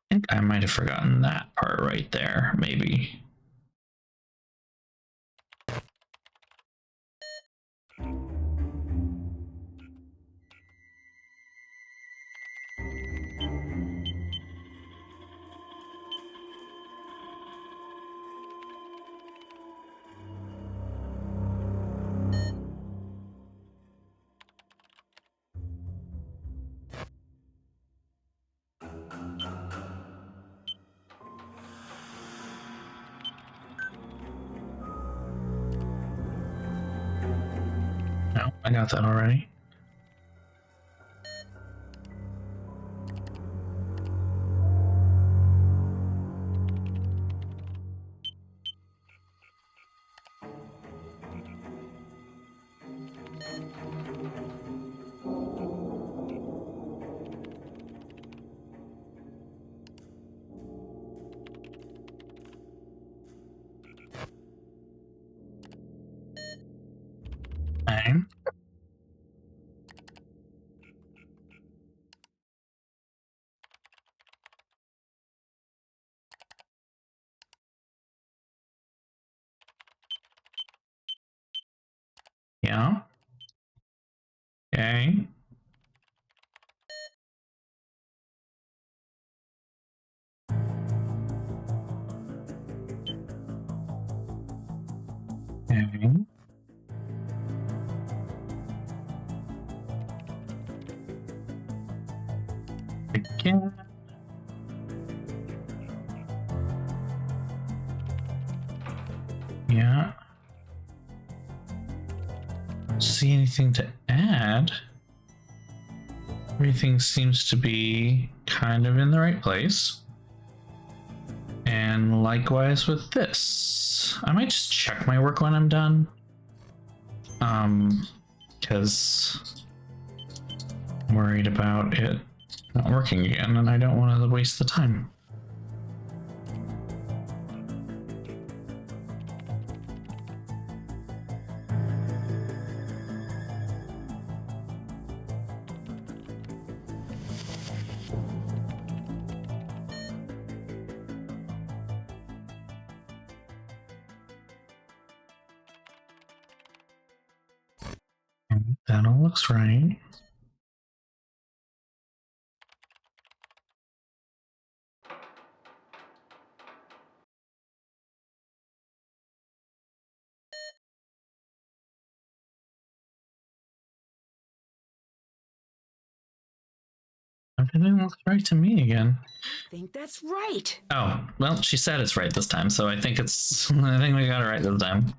I think I might have forgotten that part right there, maybe. No, I got that already. Okay. Yeah. Okay. Okay. Again. Yeah. See anything to add? Everything seems to be kind of in the right place. And likewise with this. I might just check my work when I'm done. Because I'm worried about it not working again, and I don't want to waste the time. That all looks right. Everything looks right to me again. I think that's right. Oh, well, she said it's right this time, so I think it's. I think we got it right this time.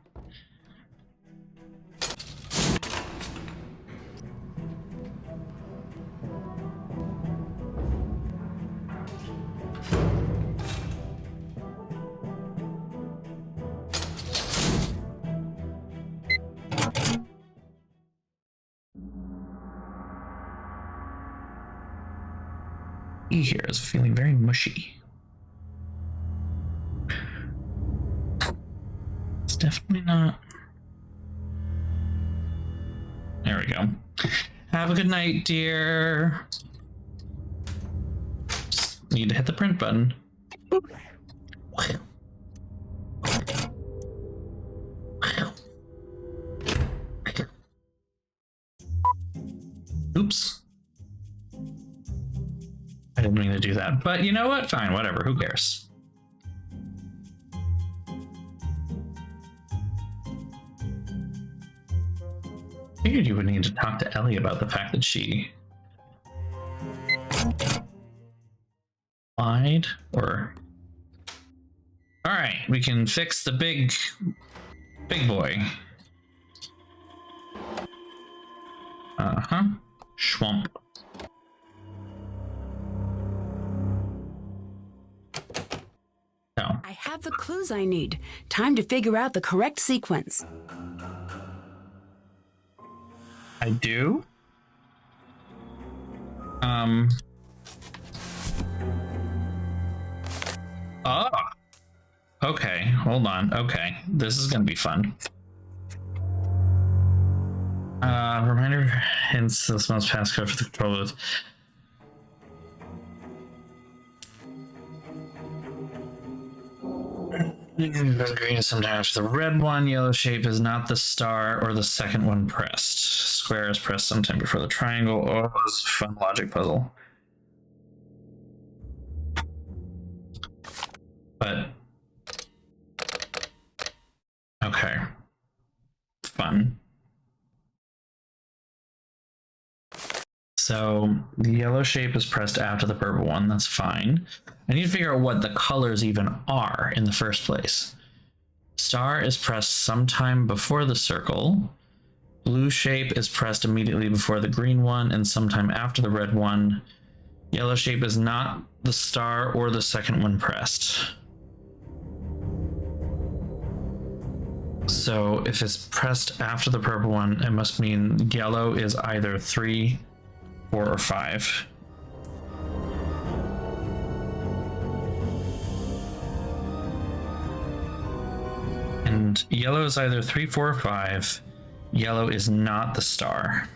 He here is feeling very mushy. It's definitely not. There we go. Have a good night, dear. Just need to hit the print button. Oops. I didn't mean to do that, but you know what? Fine, whatever. Who cares? Figured you would need to talk to Ellie about the fact that she lied, or... All right, we can fix the big boy. Uh-huh. Schwump. No. I have the clues I need. Time to figure out the correct sequence. I do? Oh. Okay, hold on. Okay, this is gonna be fun. Reminder hints this month's passcode for the control booth. Green is sometimes the red one. Yellow shape is not the star or the second one pressed. Square is pressed sometime before the triangle. Oh, this is a fun logic puzzle. But okay, fun. So the yellow shape is pressed after the purple one. That's fine. I need to figure out what the colors even are in the first place. Star is pressed sometime before the circle. Blue shape is pressed immediately before the green one and sometime after the red one. Yellow shape is not the star or the second one pressed. So if it's pressed after the purple one, it must mean yellow is either 3, 4, or 5. And yellow is either 3, 4, or 5. Yellow is not the star.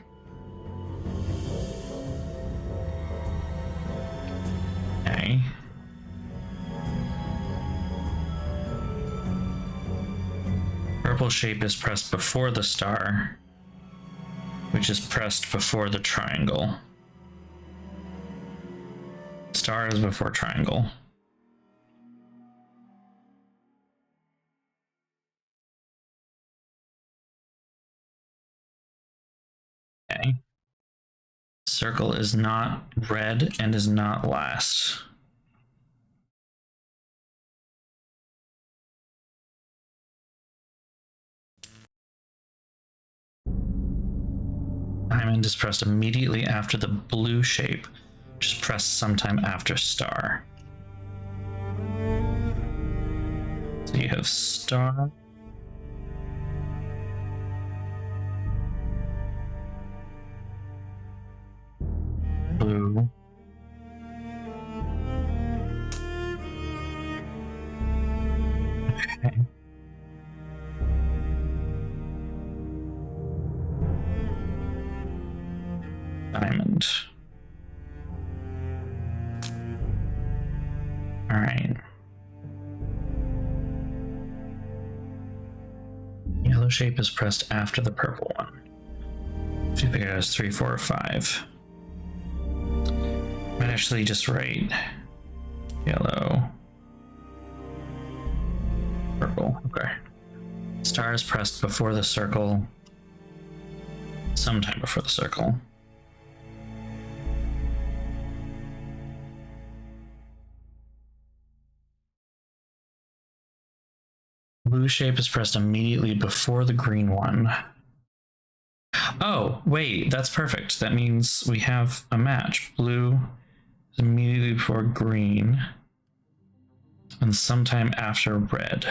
Okay. Purple shape is pressed before the star, which is pressed before the triangle. Star is before triangle. Okay. Circle is not red and is not last. Diamond is pressed immediately after the blue shape, which is pressed sometime after star. So you have star. Blue. Okay. Diamond. All right. Yellow shape is pressed after the purple one. So you figure it as 3, 4, or 5. Might actually just write yellow, purple. Okay. Star is pressed before the circle, sometime before the circle. Blue shape is pressed immediately before the green one. Oh, wait, that's perfect. That means we have a match. Blue is immediately before green, and sometime after red.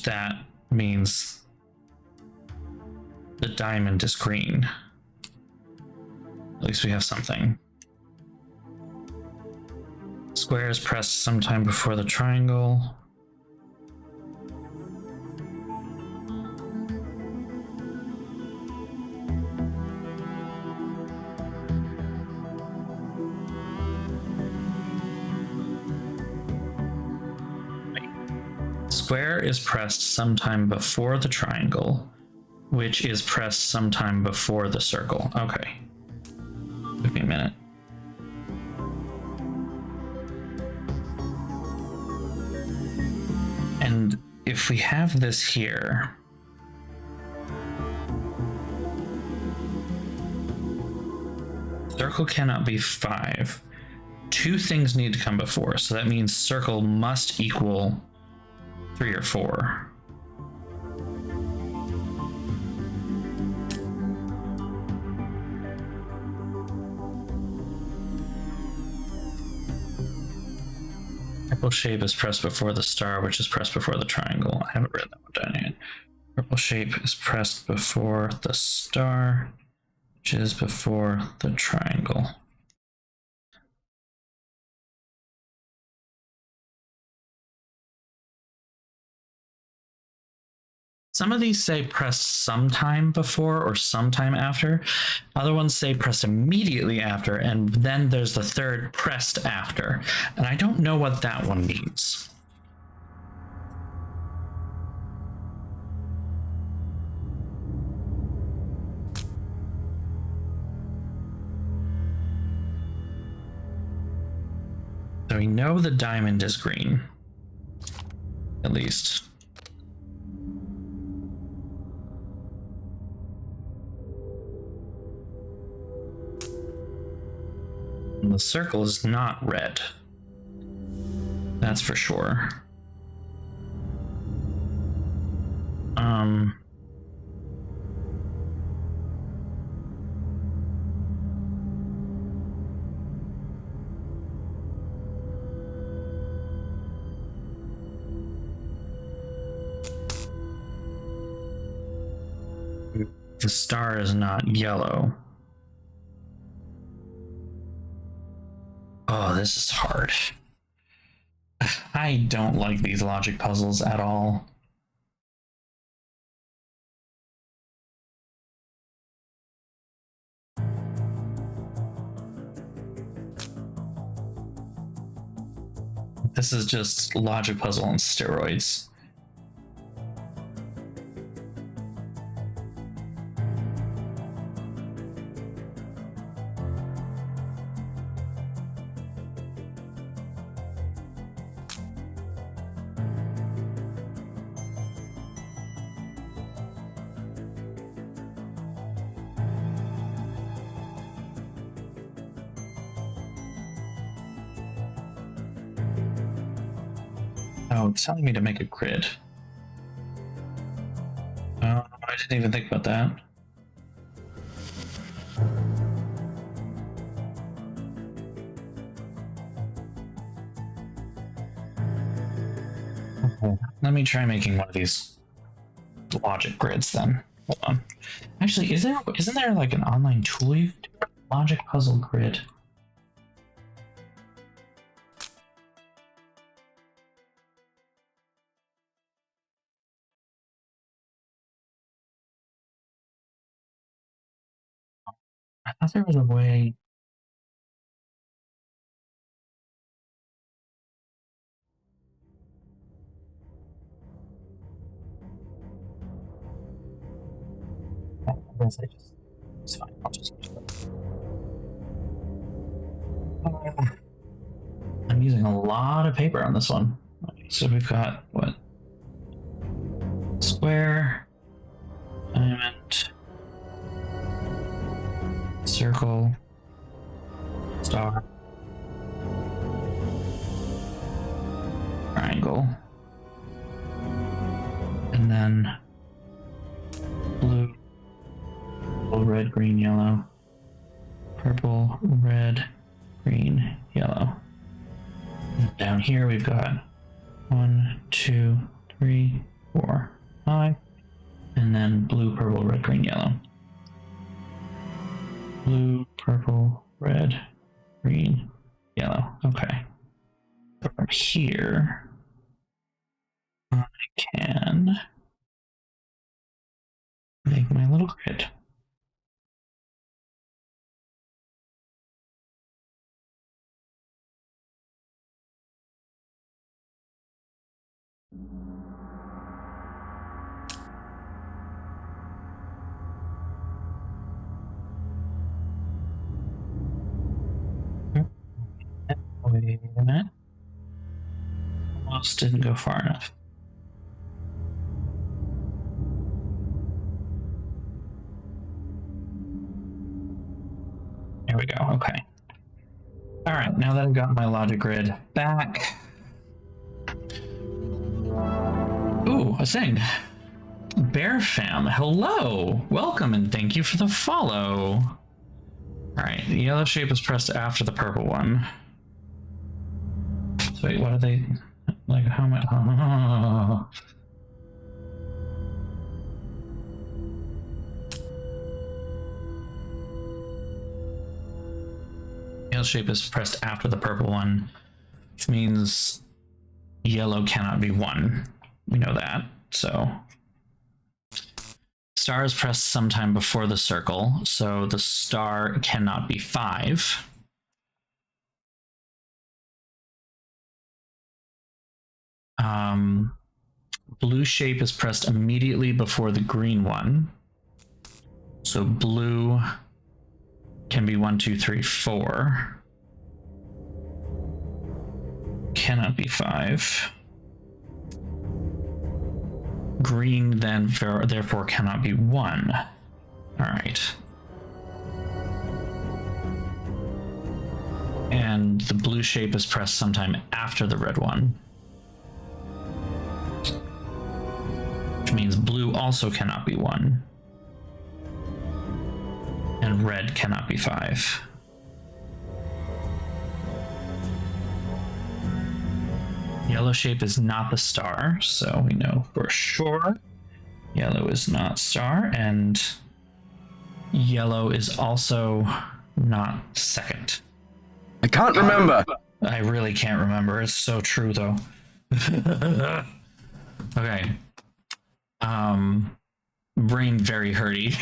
That means the diamond is green. At least we have something. Square is pressed sometime before the triangle. Square is pressed sometime before the triangle, which is pressed sometime before the circle. Okay. Took me a minute. And if we have this here, circle cannot be 5. 2 things need to come before, so that means circle must equal 3 or 4. Purple shape is pressed before the star, which is pressed before the triangle. I haven't written that one down yet. Purple shape is pressed before the star, which is before the triangle. Some of these say pressed sometime before or sometime after. Other ones say pressed immediately after, and then there's the third pressed after. And I don't know what that one means. So we know the diamond is green, at least. And the circle is not red. That's for sure. The star is not yellow. Oh, this is hard. I don't like these logic puzzles at all. This is just logic puzzle on steroids. Oh, it's telling me to make a grid. Oh, I didn't even think about that. Okay. Let me try making one of these logic grids then. Hold on. Actually, isn't there like an online tool you can do? Logic puzzle grid? I thought there was a way. I guess it's fine. I'll just. I'm using a lot of paper on this one. So we've got what? Square, diamond, circle, star, triangle. triangle. And then blue, purple, red, green, yellow. Purple, red, green, yellow. And down here we've got 1, 2, 3, 4, 5. And then blue, purple, red, green, yellow. Blue, purple, red, green, yellow. Okay. From here, I can make my little grid. Wait a minute. Almost didn't go far enough. There we go. Okay. All right. Now that I've got my logic grid back. Ooh, a thing. Bear fam, hello. Welcome and thank you for the follow. All right. The yellow shape is pressed after the purple one. So wait, what are they? Like, how much? Oh. Yellow shape is pressed after the purple one, which means yellow cannot be 1. We know that. So star is pressed sometime before the circle, so the star cannot be 5. Blue shape is pressed immediately before the green one. So blue can be 1, 2, 3, 4. Cannot be 5. Green then therefore cannot be 1. All right. And the blue shape is pressed sometime after the red one. Which means blue also cannot be 1. And red cannot be 5. Yellow shape is not the star, so we know for sure yellow is not star, and yellow is also not second. I can't remember. I really can't remember. It's so true, though. Okay. Brain very hurty.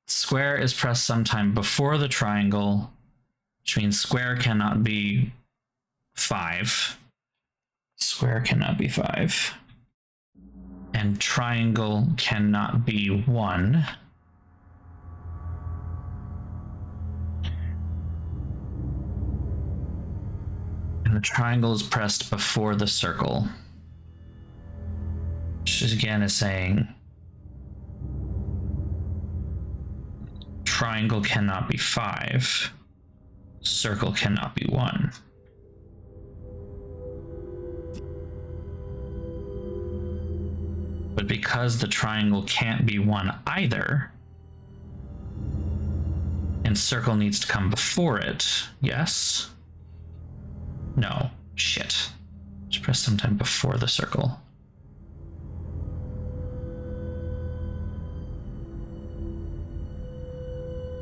Square is pressed sometime before the triangle, which means square cannot be 5. Square cannot be 5. And triangle cannot be 1. And the triangle is pressed before the circle. Which again is saying triangle cannot be 5. Circle cannot be 1. But because the triangle can't be 1 either, and circle needs to come before it, yes? No, shit. Just press sometime before the circle.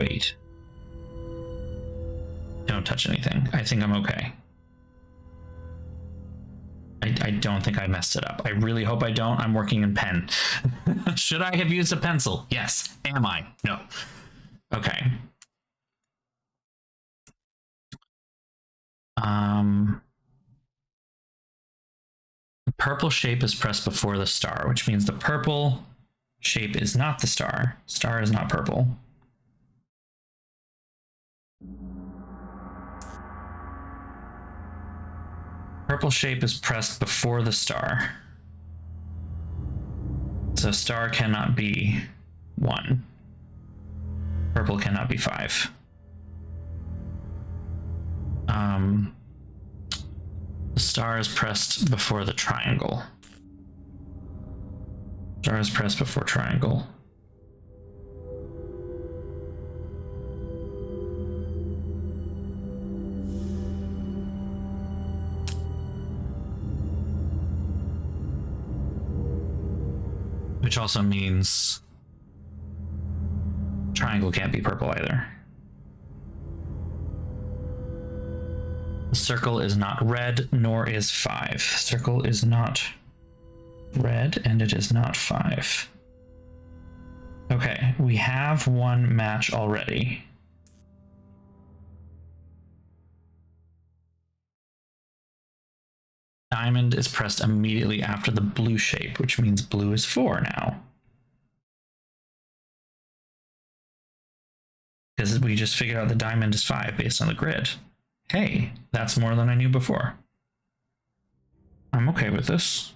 Wait. Don't touch anything. I think I'm okay. I don't think I messed it up. I really hope I don't. I'm working in pen. Should I have used a pencil? Yes. Am I? No. Okay. The purple shape is pressed before the star, which means the purple shape is not the star. Star is not purple. Purple shape is pressed before the star. So star cannot be 1. Purple cannot be 5. The star is pressed before the triangle. Star is pressed before triangle. Which also means triangle can't be purple either. The circle is not red, nor is 5. Circle is not red, and it is not 5. Okay, we have one match already. Diamond is pressed immediately after the blue shape, which means blue is 4 now. Because we just figured out the diamond is 5 based on the grid. Hey, that's more than I knew before. I'm okay with this.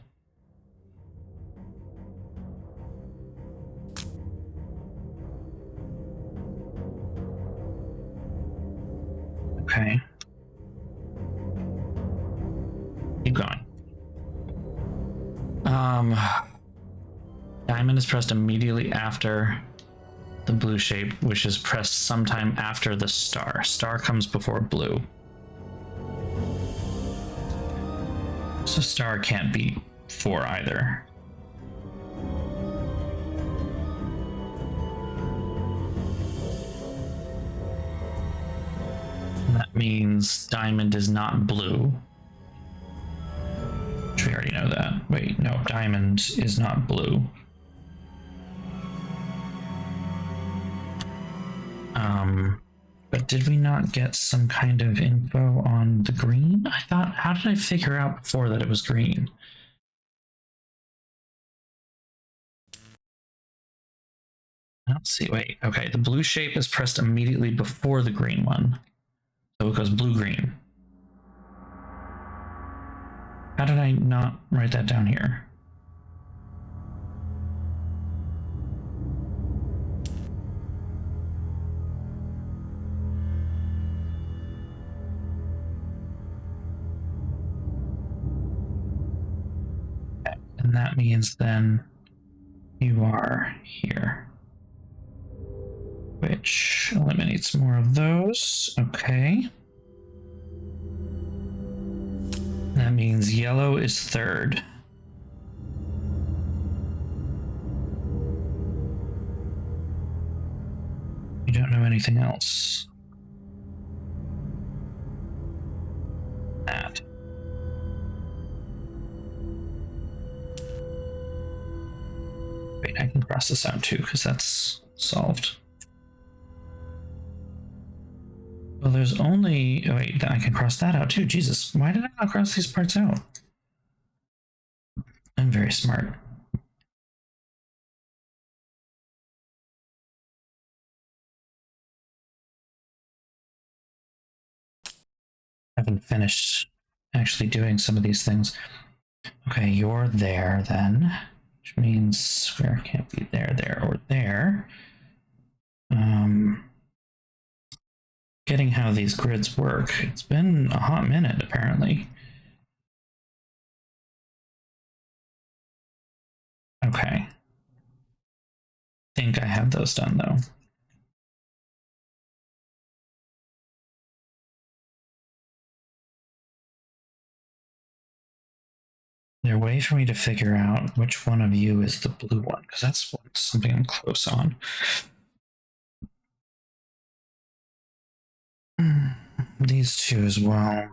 Okay. Keep going. Diamond is pressed immediately after the blue shape, which is pressed sometime after the star. Star comes before blue. So star can't be 4 either. And that means diamond is not blue. Which we already know that. Wait, no, diamond is not blue. But did we not get some kind of info on the green? I thought, how did I figure out before that it was green? I don't see, wait, okay, the blue shape is pressed immediately before the green one. So it goes blue-green. How did I not write that down here? And that means then you are here, which eliminates more of those. Okay. That means yellow is 3rd. You don't know anything else. That. Wait, I can cross this out too, because that's solved. Well, there's only... Oh, wait, I can cross that out too. Jesus, why did I not cross these parts out? I'm very smart. I haven't finished actually doing some of these things. Okay, you're there then, which means square can't be there, there, or there. Getting how these grids work. It's been a hot minute, apparently. Okay. I think I have those done, though. Is there a way for me to figure out which one of you is the blue one? Because that's something I'm close on. These two as well.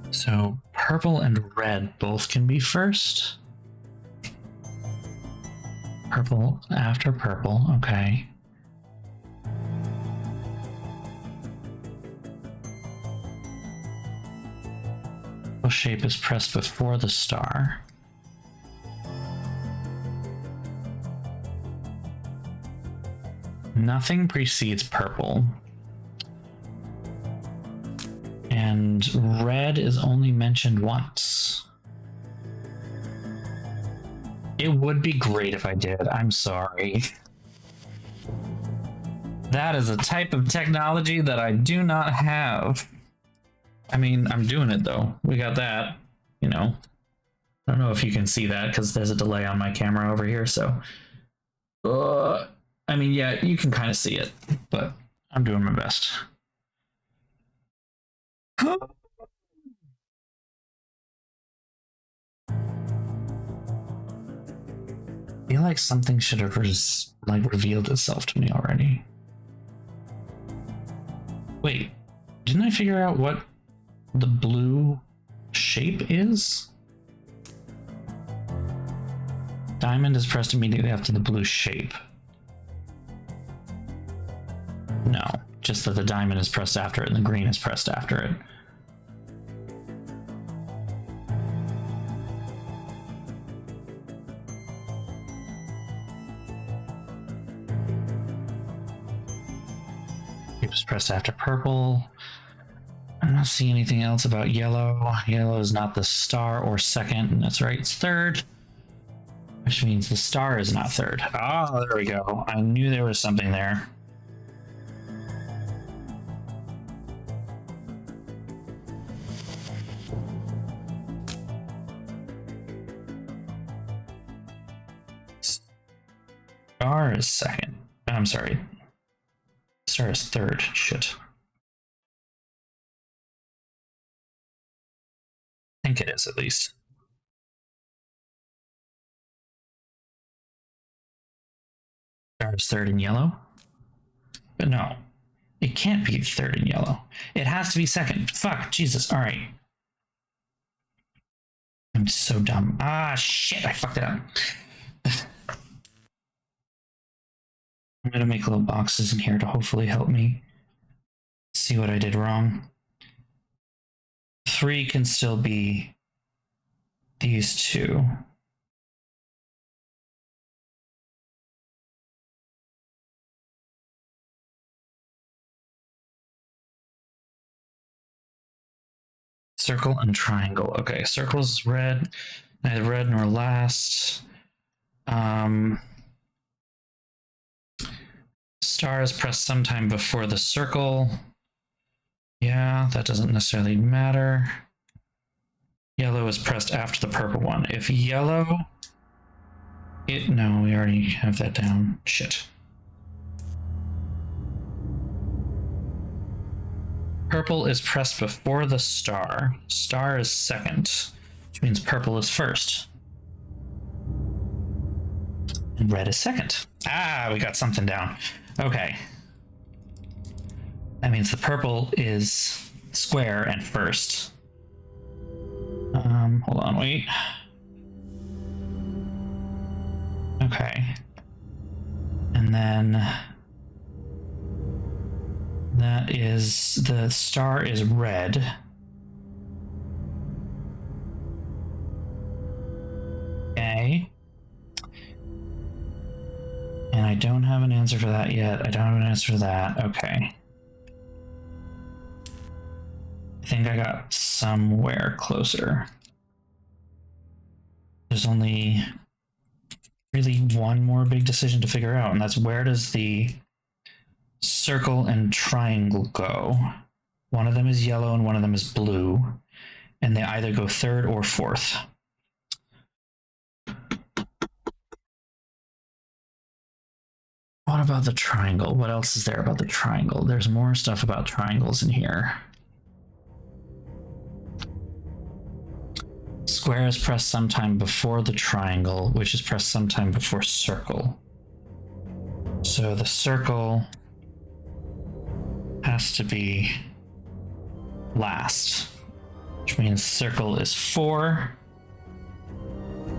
So purple and red both can be first. Purple after purple, okay. The shape is pressed before the star. Nothing precedes purple. And red is only mentioned once. It would be great if I did. I'm sorry. That is a type of technology that I do not have. I mean, I'm doing it though. We got that, you know. I don't know if you can see that because there's a delay on my camera over here, so. I mean, yeah, you can kind of see it, but I'm doing my best. I feel like something should have revealed itself to me already. Wait, didn't I figure out what the blue shape is? Diamond is pressed immediately after the blue shape. No, just that the diamond is pressed after it and the green is pressed after it. It was pressed after purple. I'm not seeing anything else about yellow. Yellow is not the star or second, and that's right, it's third. Which means the star is not third. Ah, there we go. I knew there was something there. Star is second. I'm sorry. Star is third. Shit. I think it is, at least. Star is third in yellow. But no, it can't be third in yellow. It has to be second. Fuck, Jesus. All right. I'm so dumb. Ah, shit. I fucked it up. I'm going to make little boxes in here to hopefully help me see what I did wrong. 3 can still be these two. Circle and triangle. Okay, circle's red. Neither red nor last. Star is pressed sometime before the circle. Yeah, that doesn't necessarily matter. Yellow is pressed after the purple one. If yellow... No, we already have that down. Shit. Purple is pressed before the star. Star is second, which means purple is first. And red is second. Ah, we got something down. Okay. That means the purple is square and first. Hold on, wait. Okay. And then that is, the star is red. Okay. And I don't have an answer for that yet. I don't have an answer for that. Okay. I think I got somewhere closer. There's only really one more big decision to figure out, and that's where does the circle and triangle go? One of them is yellow and one of them is blue, and they either go third or fourth. What about the triangle? What else is there about the triangle? There's more stuff about triangles in here. Square is pressed sometime before the triangle, which is pressed sometime before circle. So the circle has to be last, which means circle is 4,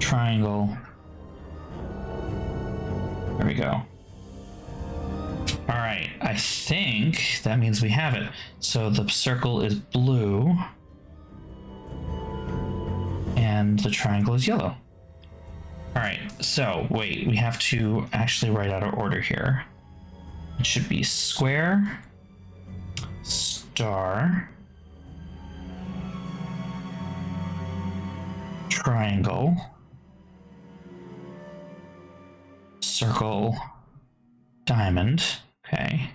triangle. There we go. All right, I think that means we have it. So the circle is blue and the triangle is yellow. All right, so wait, we have to actually write out our order here. It should be square, star, triangle, circle, diamond. Okay.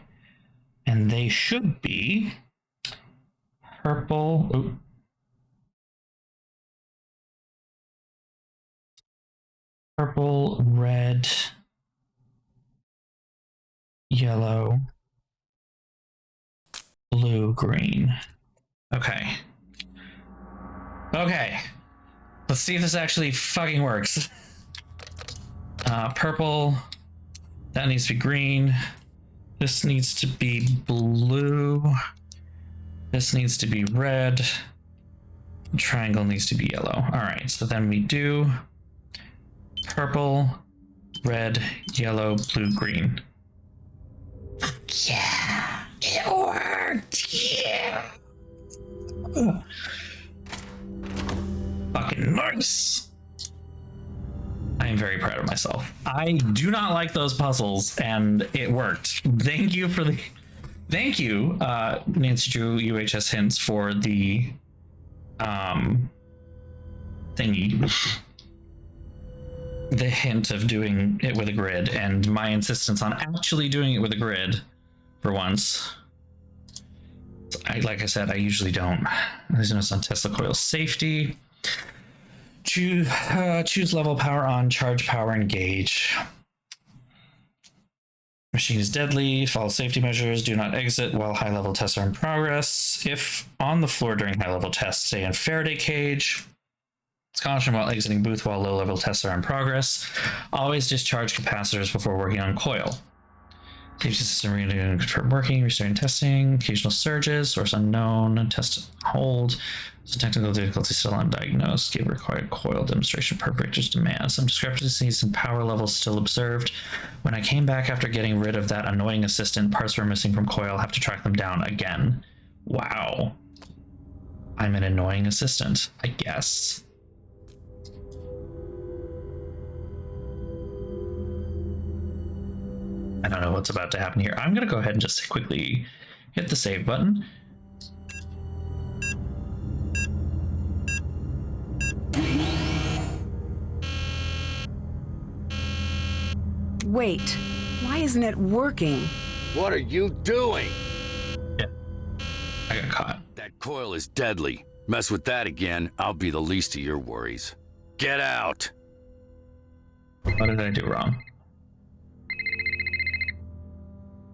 And they should be purple. Ooh. Purple, red, yellow, blue, green. Okay. Okay. Let's see if this actually fucking works. Purple. That needs to be green. This needs to be blue. This needs to be red. The triangle needs to be yellow. All right, so then we do purple, red, yellow, blue, green. Yeah, it worked. Yeah. Fucking nice. I am very proud of myself. I do not like those puzzles, and it worked. Thank you, Nancy Drew UHS Hints, for the thingy. The hint of doing it with a grid, and my insistence on actually doing it with a grid for once. Like I said, I usually don't. There's no on Tesla coil safety. Choose level power on, charge power, engage. Machine is deadly. Follow safety measures. Do not exit while high level tests are in progress. If on the floor during high level tests, stay in Faraday cage. It's caution while exiting booth while low level tests are in progress. Always discharge capacitors before working on coil. Safety system reading confirm working, restarting testing, occasional surges, source unknown, test hold. So technical difficulty still undiagnosed. Give required coil demonstration perpetrators demand. Some discrepancies in power levels still observed. When I came back after getting rid of that annoying assistant, parts were missing from coil. Have to track them down again. Wow. I'm an annoying assistant, I guess. I don't know what's about to happen here. I'm going to go ahead and just quickly hit the save button. Wait, why isn't it working? What are you doing? Yeah, I got caught. That coil is deadly. Mess with that again, I'll be the least of your worries. Get out! What did I do wrong?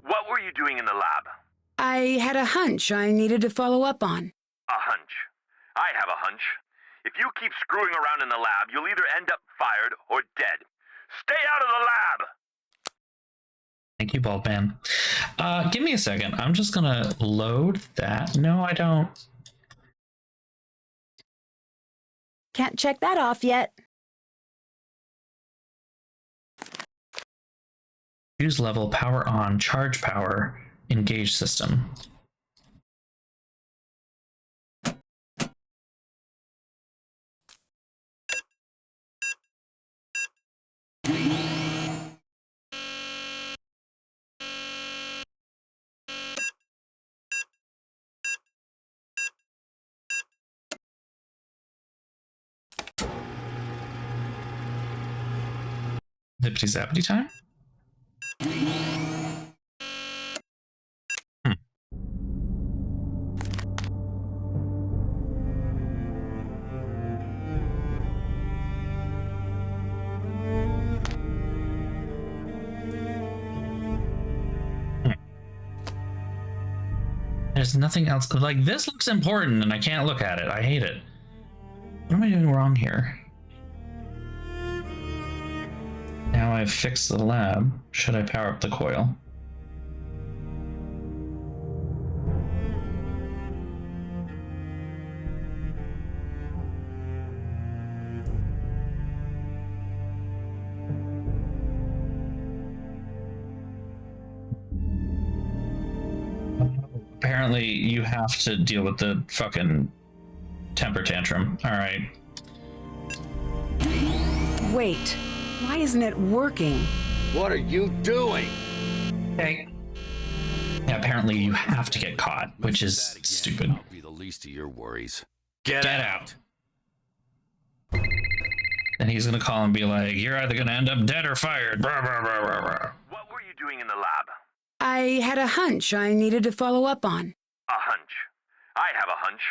What were you doing in the lab? I had a hunch I needed to follow up on. A hunch. I have a hunch. If you keep screwing around in the lab, you'll either end up fired or dead. Stay out of the lab! Thank you, Bald Man. Give me a second. I'm just gonna load that. No, I don't. Can't check that off yet. Choose level, power on, charge power, engage system. Zippity zappity time? There's nothing else. Like, this looks important and I can't look at it. I hate it. What am I doing wrong here? Now I've fixed the lab. Should I power up the coil? Apparently you have to deal with the fucking temper tantrum. All right. Wait, why isn't it working? What are you doing? Okay. apparently you have to get caught, which is That again, stupid. I'll be the least of your worries. Get Get out. And he's gonna call and be like, "You're either gonna end up dead or fired." Blah, blah, blah, blah, blah. What were you doing in the lab? I had a hunch I needed to follow up on. A hunch. I have a hunch.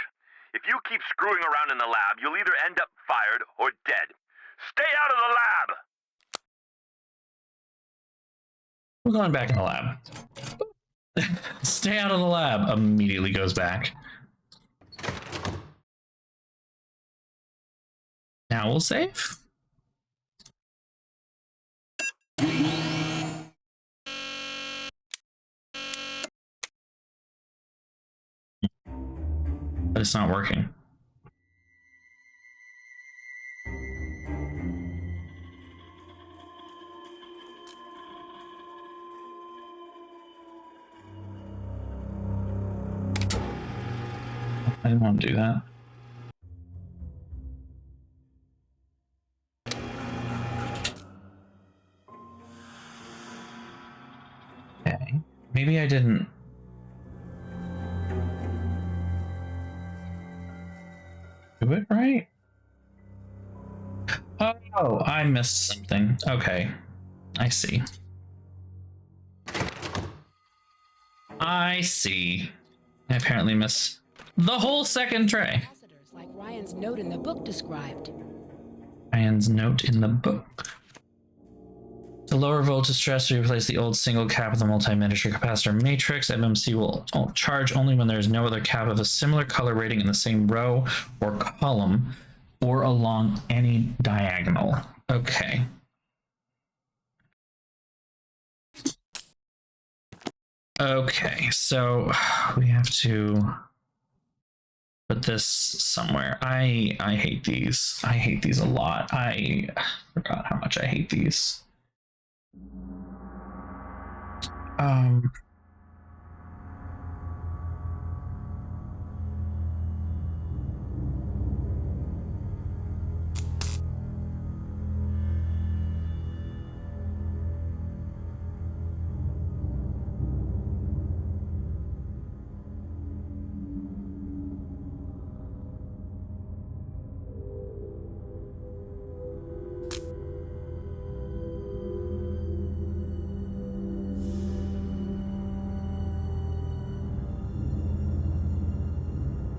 If you keep screwing around in the lab, you'll either end up fired or dead. Stay out of the lab! We're going back in the lab. Stay out of the lab. Immediately goes back. Now we'll save. But it's not working. I didn't want to do that. Okay. Maybe I didn't. Do it right? Oh, I missed something. Okay. I see. I see. I apparently missed the whole second tray. Capacitors like Ryan's note in the book described. Ryan's note in the book. To lower voltage stress, we replace the old single cap with a multi-miniature capacitor matrix. MMC will charge only when there is no other cap of a similar color rating in the same row or column or along any diagonal. Okay. Okay, so we have to put this somewhere. I hate these. I hate these a lot. I forgot how much I hate these.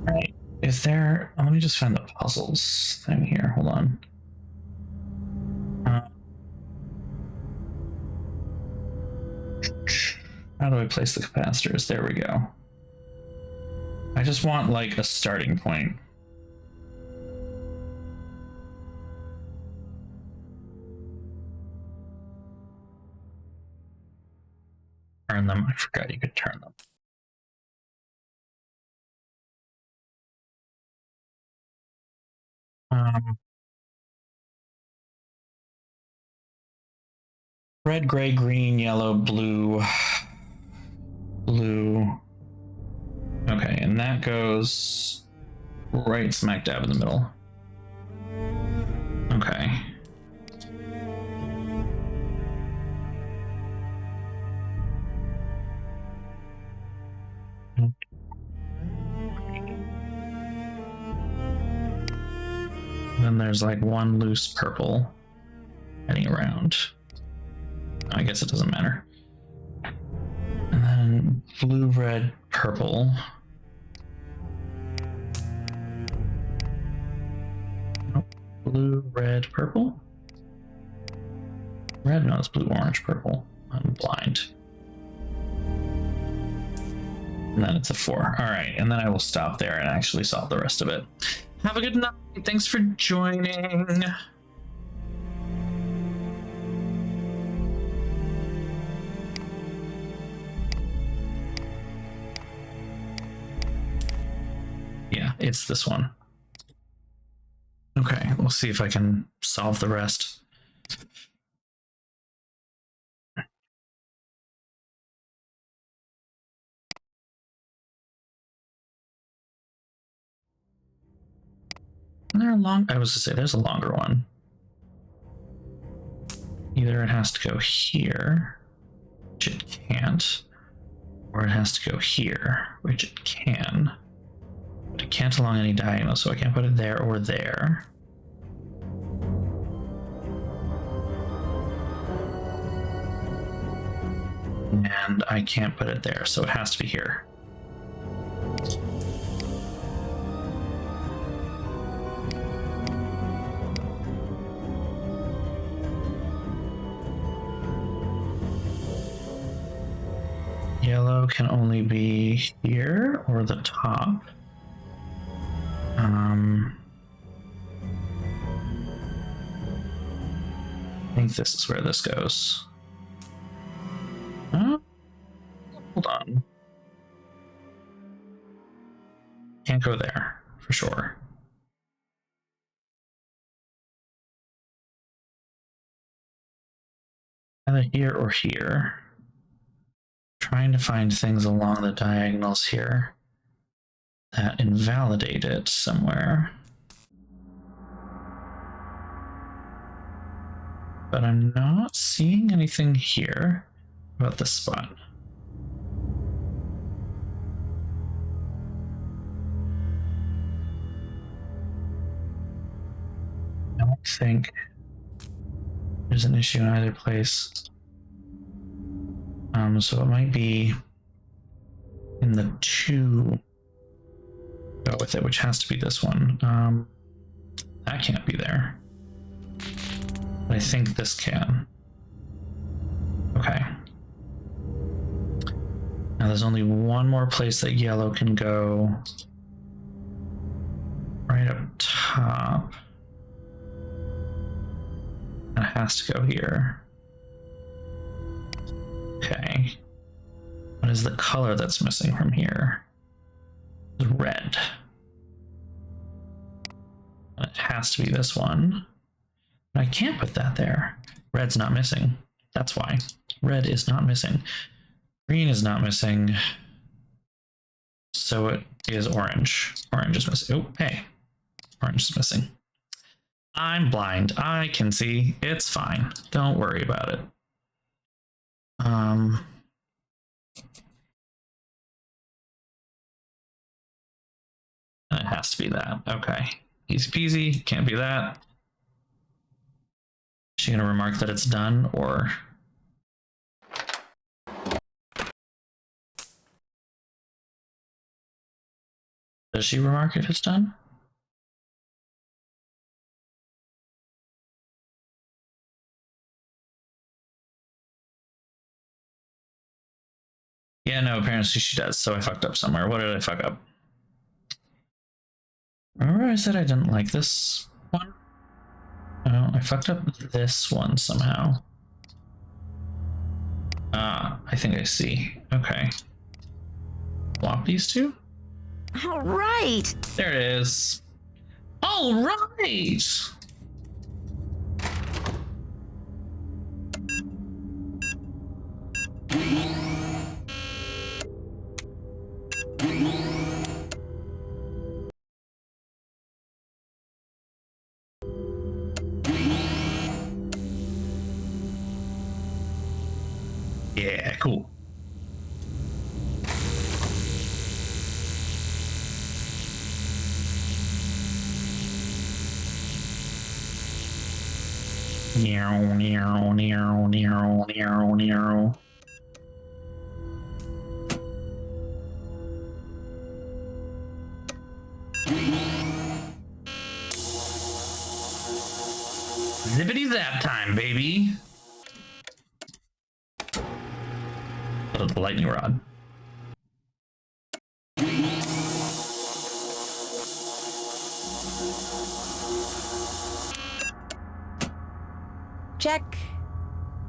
Right. Is there... Let me just find the puzzles thing here. Hold on. How do I place the capacitors? There we go. I just want, like, a starting point. Turn them. I forgot you could turn them. Red, gray, green, yellow, blue, blue. Okay, and that goes right smack dab in the middle. Okay. Then there's like one loose purple heading around. I guess it doesn't matter. And then blue, red, purple. Nope. Blue, red, purple. Red, no, it's blue, orange, purple. I'm blind. And then it's a 4. All right, and then I will stop there and actually solve the rest of it. Have a good night. Thanks for joining. Yeah, it's this one. Okay, we'll see if I can solve the rest. Isn't there a long... I was to say, there's a longer one. Either it has to go here, which it can't, Or it has to go here, which it can. But it can't along any diagonal, so I can't put it there or there. And I can't put it there, so it has to be here. Yellow can only be here or the top. I think this is where this goes. Hold on. Can't go there, for sure. Either here or here. Trying to find things along the diagonals here that invalidate it somewhere. But I'm not seeing anything here about this spot. I don't think there's an issue in either place. So it might be in the 2 go with it, which has to be this one. That can't be there. But I think this can. Okay. Now there's only one more place that yellow can go. Right up top. It has to go here. Okay. What is the color that's missing from here? It's red. And it has to be this one. But I can't put that there. Red's not missing. That's why. Red is not missing. Green is not missing. So it is orange. Orange is missing. Oh, hey. Orange is missing. I'm blind. I can see. It's fine. Don't worry about it. It has to be that. Okay. Easy peasy. Can't be that. Is she gonna remark that it's done, or? Does she remark if it's done? Yeah, no, apparently she does, so I fucked up somewhere. What did I fuck up? Remember I said I didn't like this one? Oh, I fucked up this one somehow. I think I see. Okay. Swap these two? All right. There it is. All right! Yeah, cool. Meow, meow, meow, meow, meow, meow. Zippity zap time, baby. The lightning rod. Check.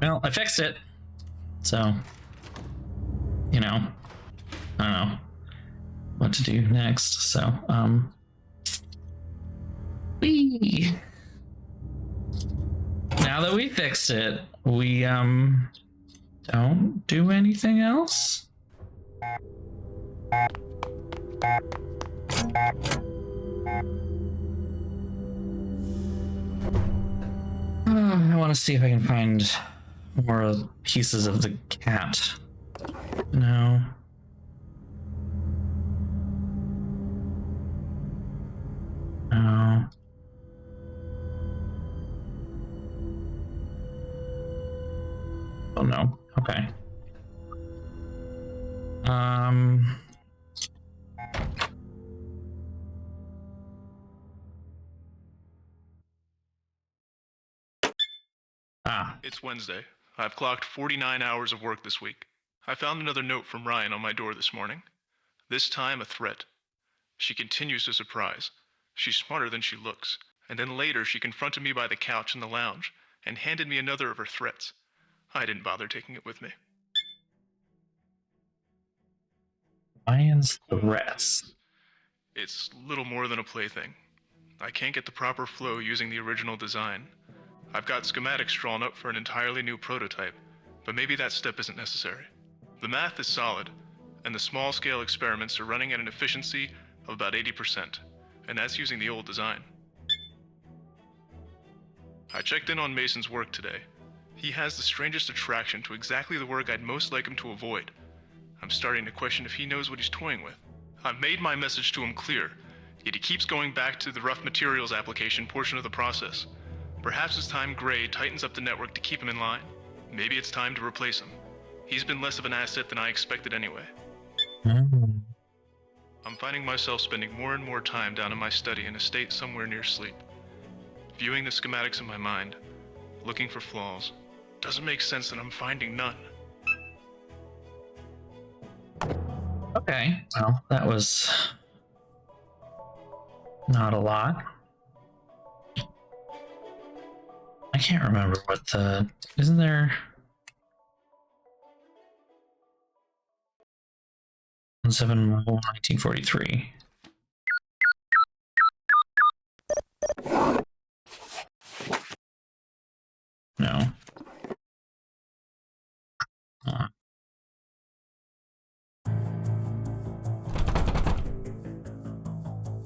Well, I fixed it. So, you know, I don't know what to do next. So, whee. Now that we fixed it, we, don't do anything else? I want to see if I can find more pieces of the cat. No. No. Oh no. Okay. It's Wednesday. I've clocked 49 hours of work this week. I found another note from Ryan on my door this morning. This time a threat. She continues to surprise. She's smarter than she looks. And then later she confronted me by the couch in the lounge and handed me another of her threats. I didn't bother taking it with me. Ryan's threats. It's little more than a plaything. I can't get the proper flow using the original design. I've got schematics drawn up for an entirely new prototype, but maybe that step isn't necessary. The math is solid, and the small-scale experiments are running at an efficiency of about 80%, and that's using the old design. I checked in on Mason's work today. He has the strangest attraction to exactly the work I'd most like him to avoid. I'm starting to question if he knows what he's toying with. I've made my message to him clear, yet he keeps going back to the rough materials application portion of the process. Perhaps it's time Gray tightens up the network to keep him in line. Maybe it's time to replace him. He's been less of an asset than I expected anyway. I'm finding myself spending more and more time down in my study in a state somewhere near sleep. Viewing the schematics in my mind, looking for flaws. Doesn't make sense that I'm finding none. Okay, well, that was not a lot. I can't remember what the... Isn't there... 1943. No.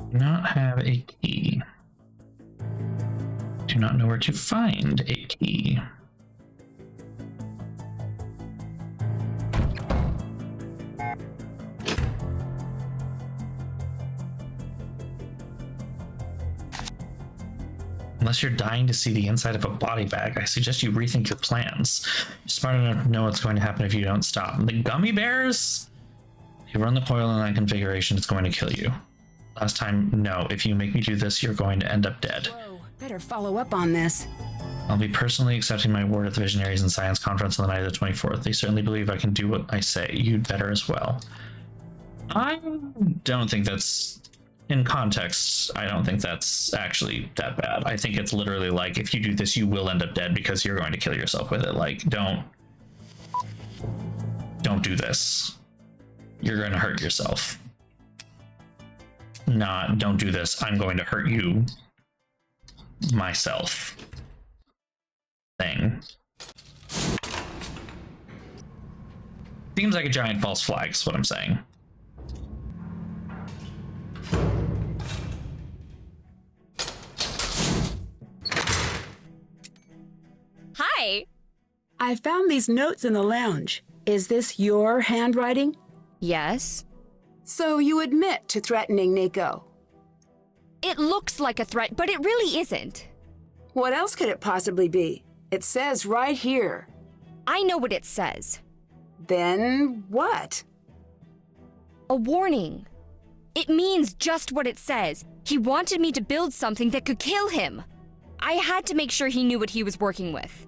Do not have a key. Do not know where to find a key. Unless you're dying to see the inside of a body bag, I suggest you rethink your plans. You're smart enough to know what's going to happen if you don't stop. The gummy bears? If you run the coil in that configuration, it's going to kill you. Last time, no. If you make me do this, you're going to end up dead. Whoa, better follow up on this. I'll be personally accepting my word at the Visionaries and Science Conference on the night of the 24th. They certainly believe I can do what I say. You'd better as well. I don't think that's... In context, I don't think that's actually that bad. I think it's literally like, if you do this, you will end up dead because you're going to kill yourself with it. Like, don't do this. You're going to hurt yourself. Not, don't do this. I'm going to hurt you myself. Thing. Seems like a giant false flag is what I'm saying. Hi. I found these notes in the lounge. Is this your handwriting? Yes. So you admit to threatening Nico. It looks like a threat, but it really isn't. What else could it possibly be? It says right here. I know what it says. Then what? A warning. It means just what it says. He wanted me to build something that could kill him. I had to make sure he knew what he was working with.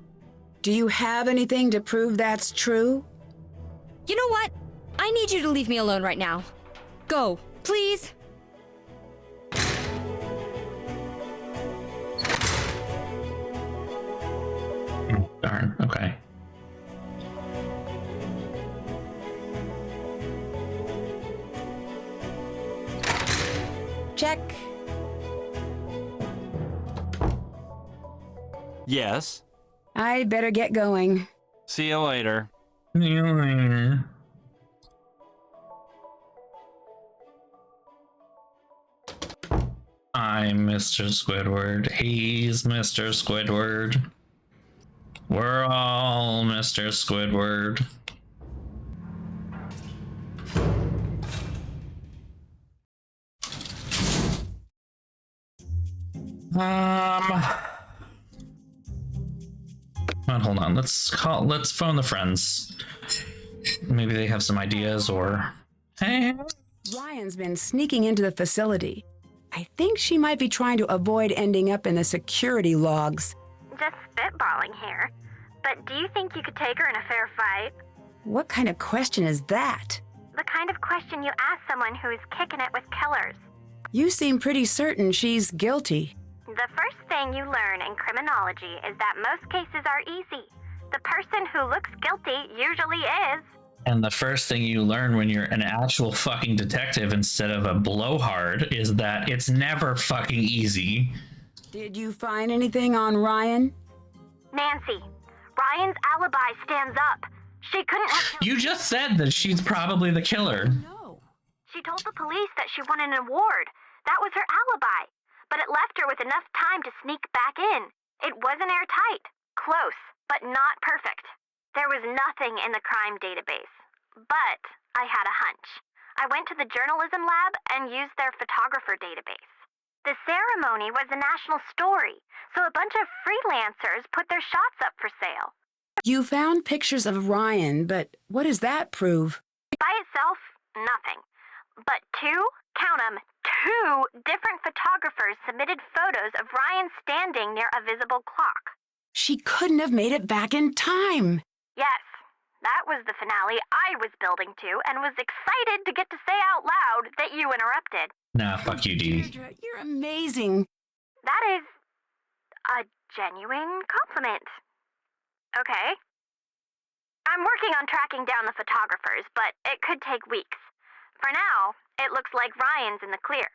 Do you have anything to prove that's true? You know what? I need you to leave me alone right now. Go, please. Darn, okay. Check. Yes. I better get going. See you later. See you later. I'm Mr. Squidward. He's Mr. Squidward. We're all Mr. Squidward. Hold on. Let's phone the friends. Maybe they have some ideas or... Hey. Ryan's been sneaking into the facility. I think she might be trying to avoid ending up in the security logs. Just spitballing here. But do you think you could take her in a fair fight? What kind of question is that? The kind of question you ask someone who is kicking it with killers. You seem pretty certain she's guilty. The first thing you learn in criminology is that most cases are easy. The person who looks guilty usually is. And the first thing you learn when you're an actual fucking detective instead of a blowhard is that it's never fucking easy. Did you find anything on Ryan? Nancy, Ryan's alibi stands up. She couldn't have killed You just said that she's probably the killer. No. She told the police that she won an award. That was her alibi. But it left her with enough time to sneak back in. It wasn't airtight. Close, but not perfect. There was nothing in the crime database. But I had a hunch. I went to the journalism lab and used their photographer database. The ceremony was a national story, so a bunch of freelancers put their shots up for sale. You found pictures of Ryan, but what does that prove? By itself, nothing. But count 'em, two different photographers submitted photos of Ryan standing near a visible clock. She couldn't have made it back in time. Yes, that was the finale I was building to and was excited to get to say out loud that you interrupted. Nah, fuck you, Dee. Deirdre, you're amazing. That is a genuine compliment. Okay. I'm working on tracking down the photographers, but it could take weeks. For now, it looks like Ryan's in the clear.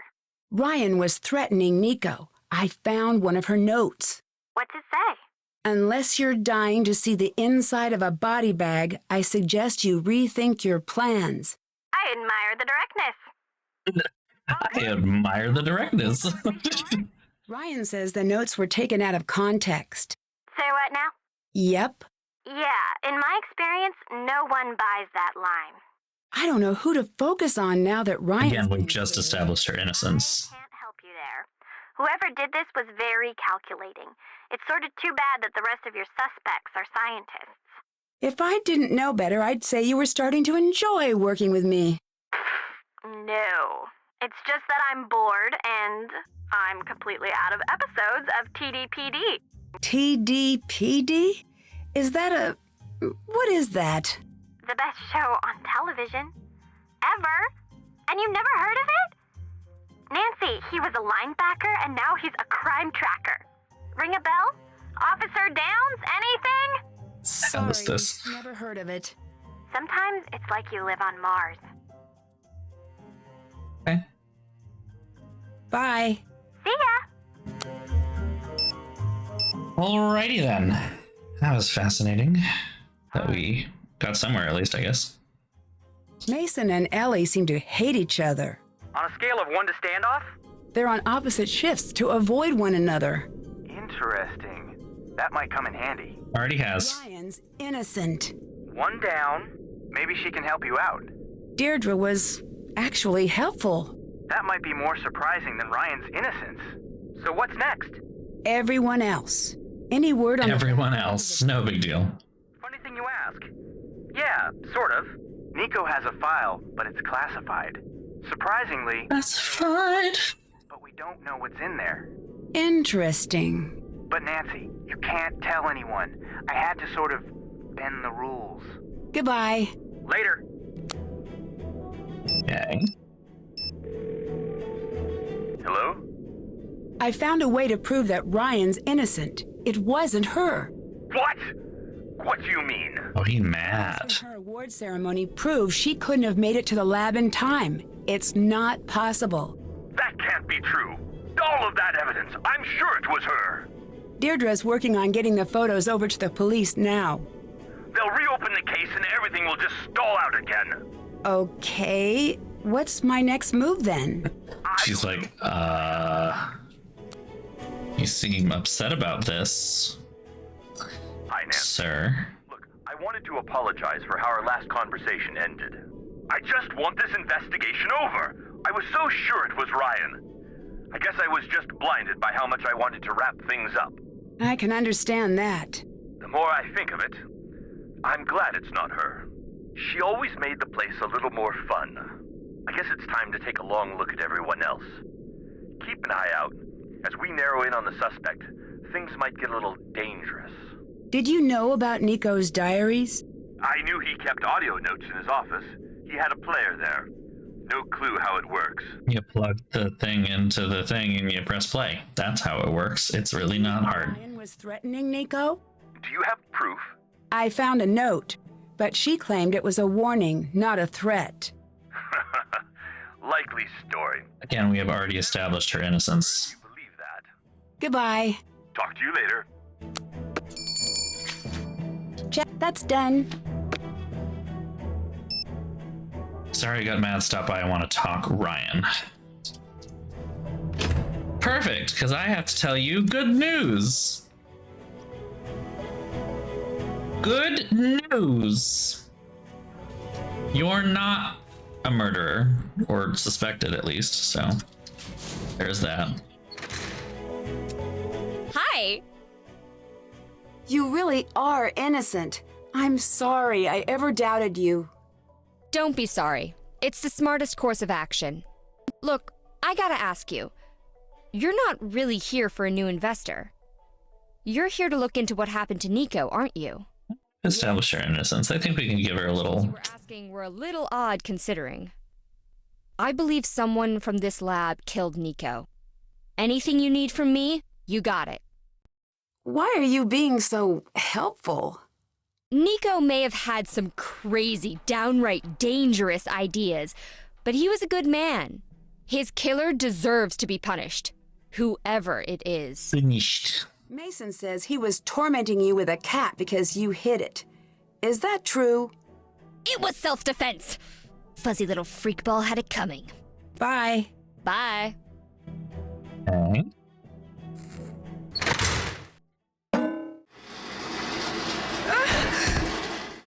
Ryan was threatening Nico. I found one of her notes. What's it say? Unless you're dying to see the inside of a body bag, I suggest you rethink your plans. I admire the directness. I admire the directness. Ryan says the notes were taken out of context. Say what now? Yep. Yeah, in my experience, no one buys that line. I don't know who to focus on now that Ryan. Again, we've just established her innocence. I can't help you there. Whoever did this was very calculating. It's sort of too bad that the rest of your suspects are scientists. If I didn't know better, I'd say you were starting to enjoy working with me. No. It's just that I'm bored and I'm completely out of episodes of TDPD. TDPD? Is that a... What is that? The best show on television. Ever. And you've never heard of it? Nancy, he was a linebacker and now he's a crime tracker. Ring a bell? Officer Downs? Anything? Hell is this? Never heard of it. Sometimes it's like you live on Mars. Okay. Bye. See ya! Alrighty then. That was fascinating. That we got somewhere at least, I guess. Mason and Ellie seem to hate each other. On a scale of 1 to standoff? They're on opposite shifts to avoid one another. Interesting. That might come in handy. Already has. Ryan's innocent. One down. Maybe she can help you out. Deirdre was actually helpful. That might be more surprising than Ryan's innocence. So what's next? Everyone else. Any word on Everyone else. No big deal. Funny thing you ask. Yeah, sort of. Nico has a file, but it's classified. Surprisingly, Classified. but we don't know what's in there. Interesting. But Nancy, you can't tell anyone. I had to sort of bend the rules. Goodbye. Later. Okay. Hello? I found a way to prove that Ryan's innocent. It wasn't her. What? What do you mean? Oh, he's mad. Her award ceremony proves she couldn't have made it to the lab in time. It's not possible. That can't be true. All of that evidence, I'm sure it was her. Deirdre's working on getting the photos over to the police now. They'll reopen the case and everything will just stall out again. Okay, what's my next move then? She's like, you seem upset about this, Hi, Nancy. sir. Look, I wanted to apologize for how our last conversation ended. I just want this investigation over. I was so sure it was Ryan. I guess I was just blinded by how much I wanted to wrap things up. I can understand that. The more I think of it, I'm glad it's not her. She always made the place a little more fun. I guess it's time to take a long look at everyone else. Keep an eye out. As we narrow in on the suspect, things might get a little dangerous. Did you know about Nico's diaries? I knew he kept audio notes in his office. He had a player there. No clue how it works. You plug the thing into the thing and you press play. That's how it works. It's really not hard. Ryan was threatening Nico? Do you have proof? I found a note, but she claimed it was a warning, not a threat. Likely story. Again, we have already established her innocence. You believe that? Goodbye. Talk to you later. Check, that's done. Sorry I got mad. Stop by. I want to talk Ryan. Perfect, because I have to tell you good news. Good news. You're not a murderer, or suspected at least, so there's that. Hi! You really are innocent. I'm sorry I ever doubted you. Don't be sorry. It's the smartest course of action. Look, I gotta ask you. You're not really here for a new investor. You're here to look into what happened to Nico, aren't you? Establish her innocence. I think we can give her a little. You were asking were a little odd considering. I believe someone from this lab killed Nico. Anything you need from me, you got it. Why are you being so helpful? Nico may have had some crazy, downright dangerous ideas, but he was a good man. His killer deserves to be punished, whoever it is. Finished. Mason says he was tormenting you with a cat because you hid it. Is that true? It was self-defense. Fuzzy little freakball had it coming. Bye. Bye. Okay.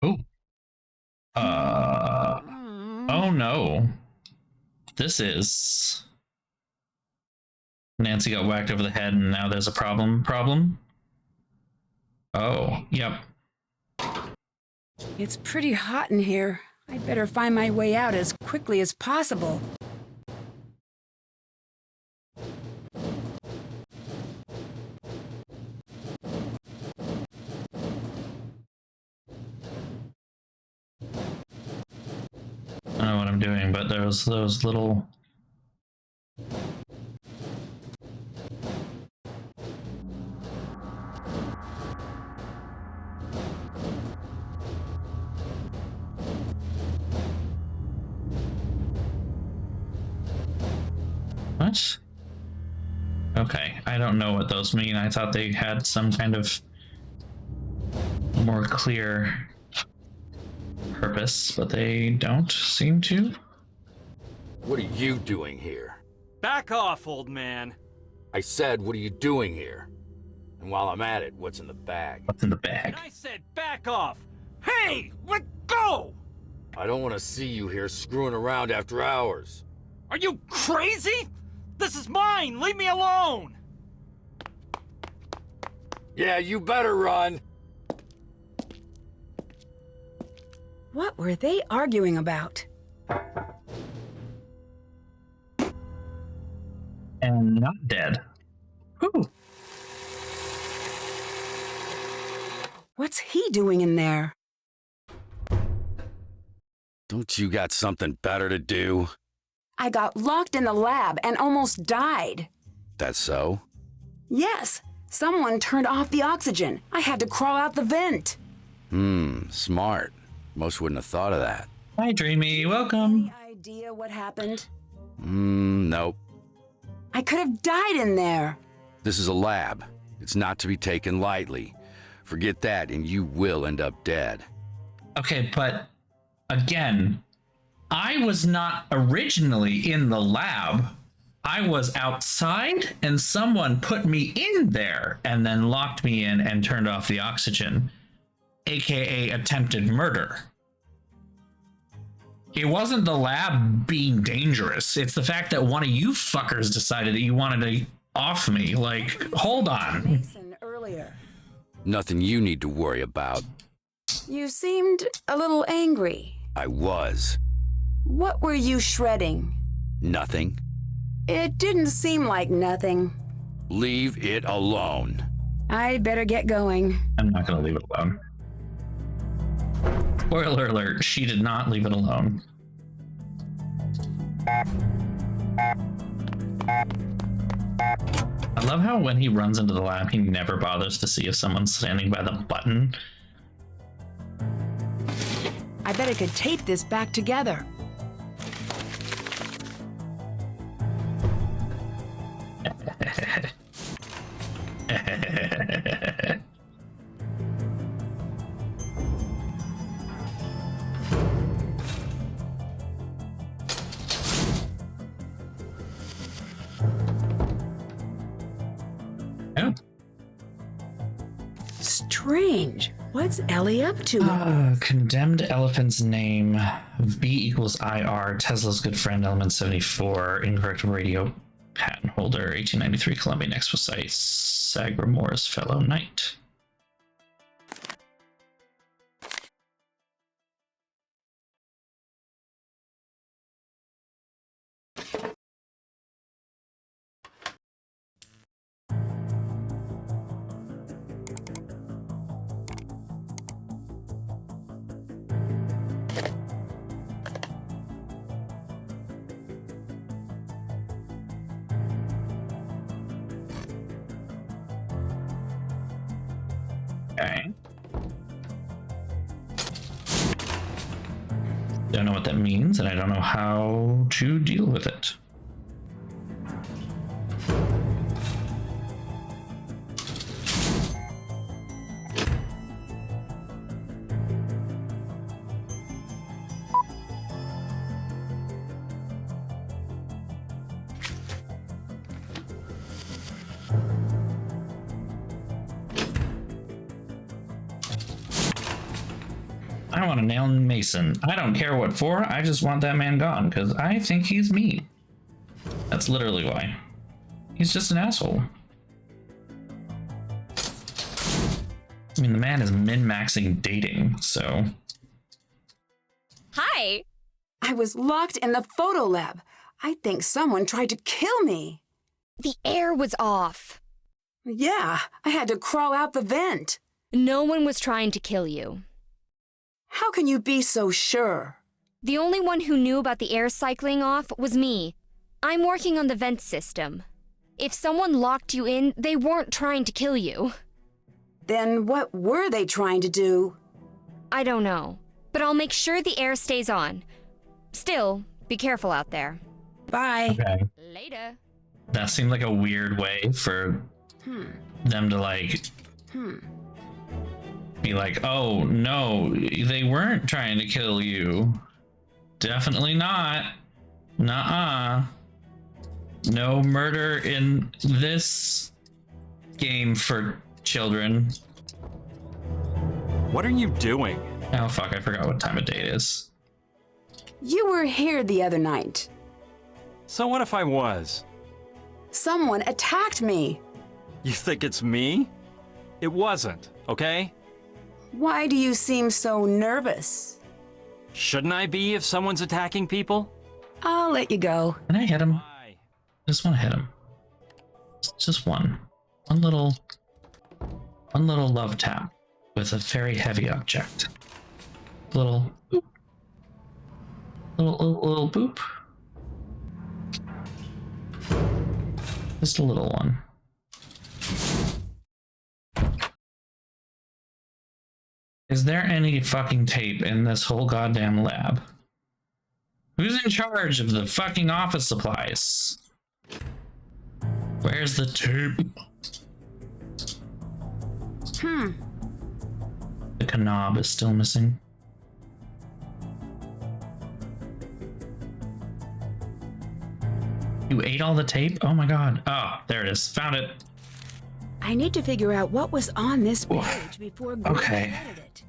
Oh. Oh no. This is... Nancy got whacked over the head and now there's a problem? Oh, yep. It's pretty hot in here. I'd better find my way out as quickly as possible. I don't know what I'm doing, but there's those little... What? Okay, I don't know what those mean. I thought they had some kind of more clear purpose, but they don't seem to. What are you doing here? Back off, old man. I said, what are you doing here? And while I'm at it, what's in the bag? What's in the bag? And I said back off. Hey, let go! I don't want to see you here screwing around after hours. Are you crazy? This is mine! Leave me alone! Yeah, you better run! What were they arguing about? And not dead. Whew. What's he doing in there? Don't you got something better to do? I got locked in the lab and almost died. That's so? Yes, someone turned off the oxygen. I had to crawl out the vent. Smart. Most wouldn't have thought of that. Hi, Dreamy. Welcome. Any idea what happened? Nope. I could have died in there. This is a lab. It's not to be taken lightly. Forget that and you will end up dead. Okay, but again, I was not originally in the lab. I was outside and someone put me in there and then locked me in and turned off the oxygen, aka attempted murder. It wasn't the lab being dangerous. It's the fact that one of you fuckers decided that you wanted to off me. Like, hold on. Mason earlier. Nothing you need to worry about. You seemed a little angry. I was. What were you shredding? Nothing. It didn't seem like nothing. Leave it alone. I'd better get going. I'm not going to leave it alone. Spoiler alert, she did not leave it alone. I love how when he runs into the lab, he never bothers to see if someone's standing by the button. I bet I could tape this back together. Yeah. Strange. What's Ellie up to? Condemned elephant's name. B equals IR. Tesla's good friend. Element 74. Incorrect radio patent holder. 1893 Colombian Expo Sagra Morris fellow knight. Okay. Don't know what that means, and I don't know how to deal with it. I want to nail Mason. I don't care what for. I just want that man gone because I think he's mean. That's literally why. He's just an asshole. I mean, the man is min-maxing dating, so. Hi. I was locked in the photo lab. I think someone tried to kill me. The air was off. Yeah, I had to crawl out the vent. No one was trying to kill you. How can you be so sure? The only one who knew about the air cycling off was me. I'm working on the vent system. If someone locked you in, they weren't trying to kill you. Then what were they trying to do? I don't know, but I'll make sure the air stays on. Still, be careful out there. Bye. Okay. Later. That seemed like a weird way for them to, like, be like, oh, no, they weren't trying to kill you. Definitely not. Nuh-uh. No murder in this game for children. What are you doing? Oh, fuck, I forgot what time of day it is. You were here the other night. So what if I was? Someone attacked me. You think it's me? It wasn't, okay? Why do you seem so nervous? Shouldn't I be if someone's attacking people? I'll let you go. Can I hit him? Why? Just want to hit him. Just one. One little love tap with a very heavy object. Little boop. Little boop. Just a little one. Is there any fucking tape in this whole goddamn lab? Who's in charge of the fucking office supplies? Where's the tape? The knob is still missing. You ate all the tape? Oh my god. Oh, there it is. Found it. I need to figure out what was on this page before going Okay. edited it.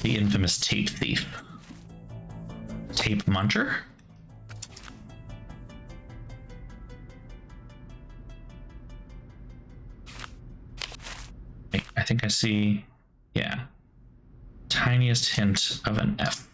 The infamous tape thief. Tape muncher? I think I see, yeah, tiniest hint of an F.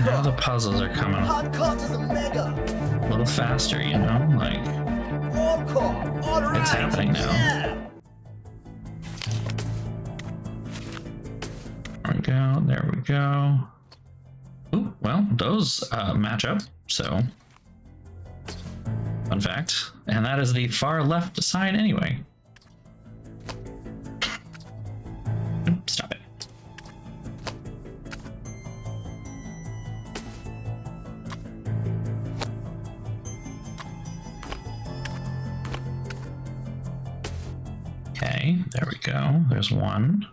Now the puzzles are coming a little faster, you know? Like, it's happening now. There we go, there we go. Ooh, well, those match up, so. Fun fact. And that is the far left side anyway. Stop it. Okay, there we go. There's one.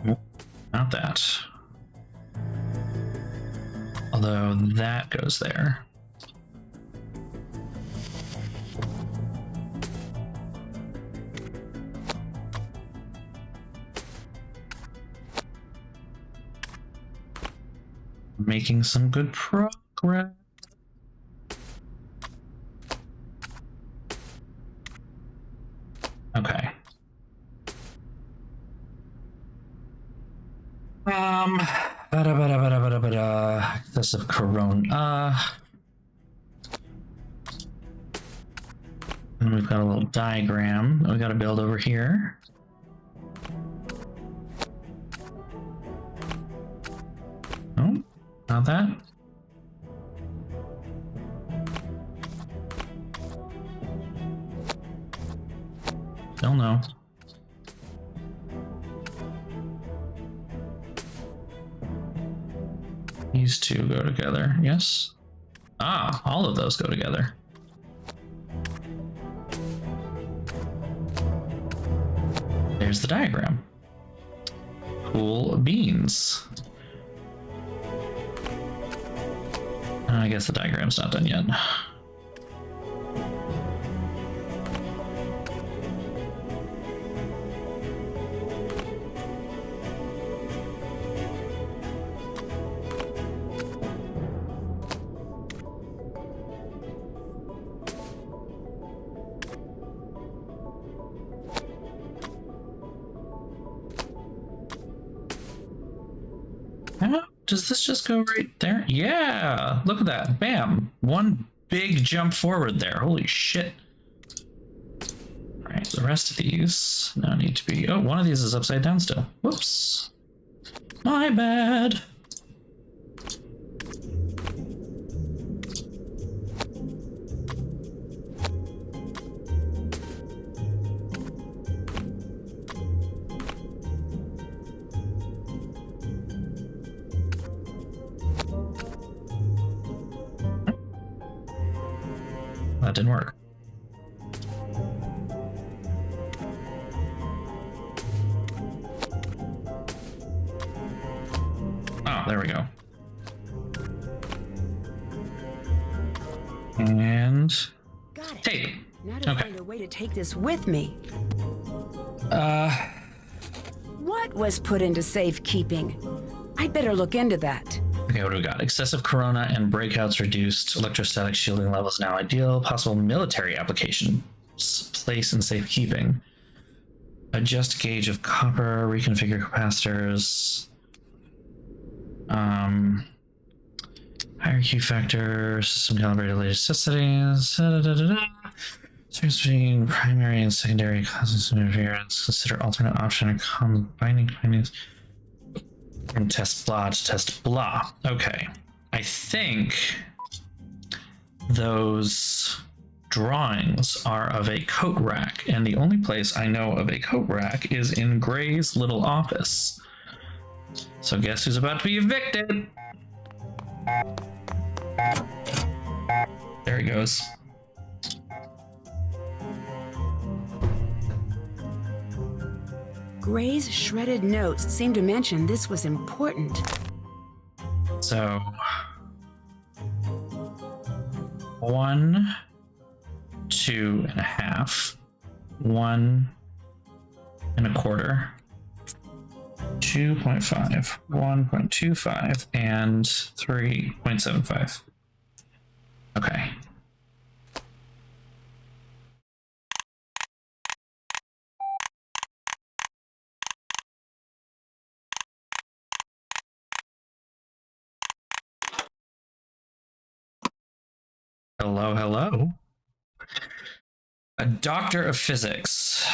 Oh, not that. Although that goes there. Making some good progress. Okay. Excessive corona. And we've got a little diagram that we got to build over here. Oh, not that. Still no. These two go together, yes? Ah, all of those go together. There's the diagram. Cool beans. I guess the diagram's not done yet. Does this just go right there? Yeah, look at that. Bam. One big jump forward there. Holy shit. All right, the rest of these now need to be... Oh, one of these is upside down still. Whoops. My bad. That didn't work. Oh, there we go. And Got it. tape. Now to Okay. find a way to take this with me. What was put into safekeeping? I'd better look into that. Okay, what do we got? Excessive corona and breakouts reduced. Electrostatic shielding levels now ideal. Possible military application. Place in safekeeping. Adjust gauge of copper. Reconfigure capacitors. Higher Q factor. System calibrated latest test settings. Difference between primary and secondary causes of interference. Consider alternate option or combining findings. From test blah to test blah. Okay. I think those drawings are of a coat rack, and the only place I know of a coat rack is in Gray's little office. So guess who's about to be evicted? There he goes. Gray's shredded notes seemed to mention this was important. So 1, 2.5, 1 1/4, 2.5, 1.25, and 3.75. Okay. Hello, hello. A doctor of physics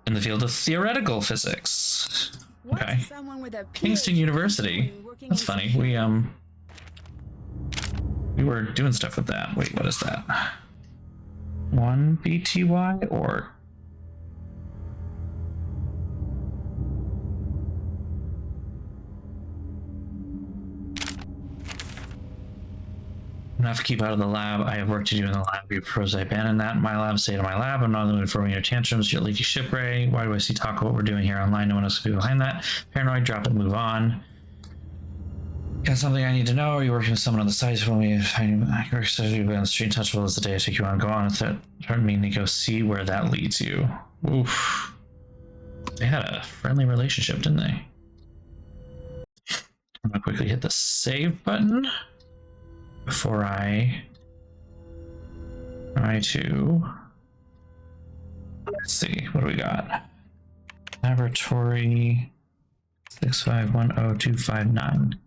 in the field of theoretical physics. Okay. Someone with a Kingston University. That's funny. We were doing stuff with that. Wait, what is that? 1 BTY or I'm gonna have to keep out of the lab. I have work to do in the lab. You propose I abandon that in my lab, stay in my lab. I'm not in the mood for your tantrums, your leaky ship ray. Why do I see talk what we're doing here online? No one else will be behind that. Paranoid, drop it, move on. Got something I need to know? Are you working with someone on the site? When we find you on the street, touchable as the day I take you on. Go on with it. Pardon me, Nico. See where that leads you. Oof. They had a friendly relationship, didn't they? I'm gonna quickly hit the save button before I try to, let's see, what do we got? Laboratory 6510259.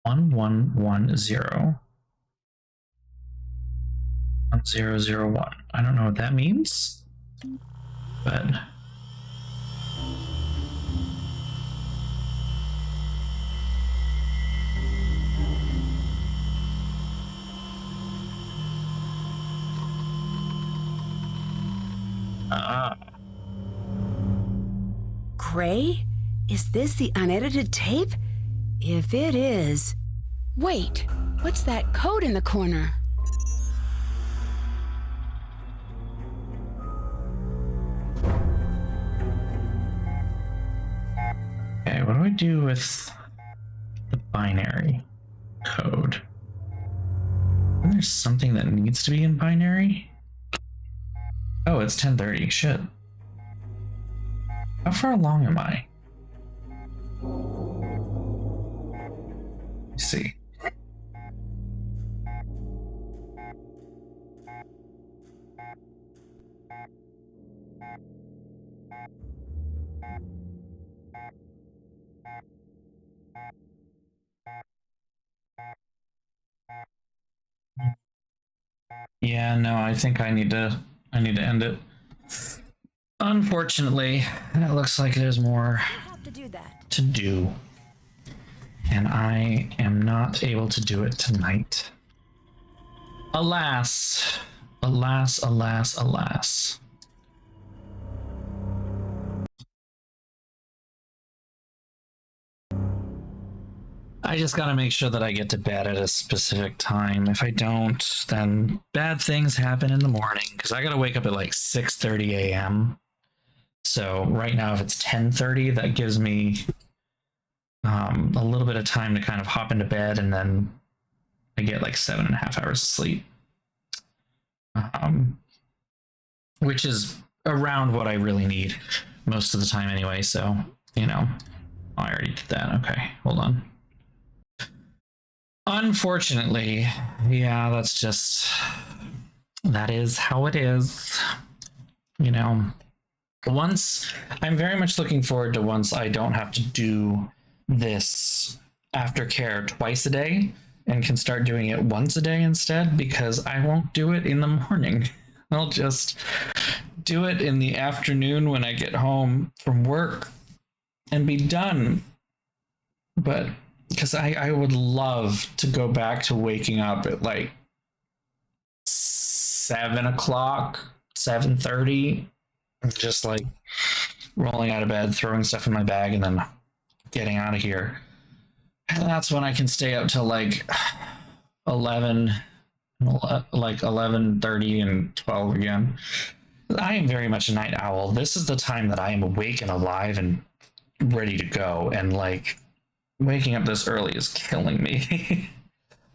1110 1001. I don't know what that means, but Gray? Is this the unedited tape? If it is... Wait, what's that code in the corner? okay, what do I do with the binary code? Isn't there something that needs to be in binary? Oh, it's 10:30. Shit. How far along am I? Let's see. Yeah, no, I think I need to end it. Unfortunately, it looks like there's more to do. And I am not able to do it tonight. Alas. Alas, alas, alas. I just gotta make sure that I get to bed at a specific time. If I don't, then bad things happen in the morning, because I gotta wake up at like 6:30 a.m. So right now, if it's 10:30, that gives me a little bit of time to kind of hop into bed, and then I get like 7.5 hours of sleep, which is around what I really need most of the time anyway. So, you know, I already did that. Okay, hold on. Unfortunately, yeah, that is how it is. You know, I'm very much looking forward to once I don't have to do this aftercare twice a day and can start doing it once a day instead, because I won't do it in the morning. I'll just do it in the afternoon when I get home from work and be done. But because I would love to go back to waking up at like 7 o'clock, 7:30, just like rolling out of bed, throwing stuff in my bag, and then getting out of here. And that's when I can stay up till like 11, like 11:30 and 12 again. I am very much a night owl. This is the time that I am awake and alive and ready to go. And like waking up this early is killing me.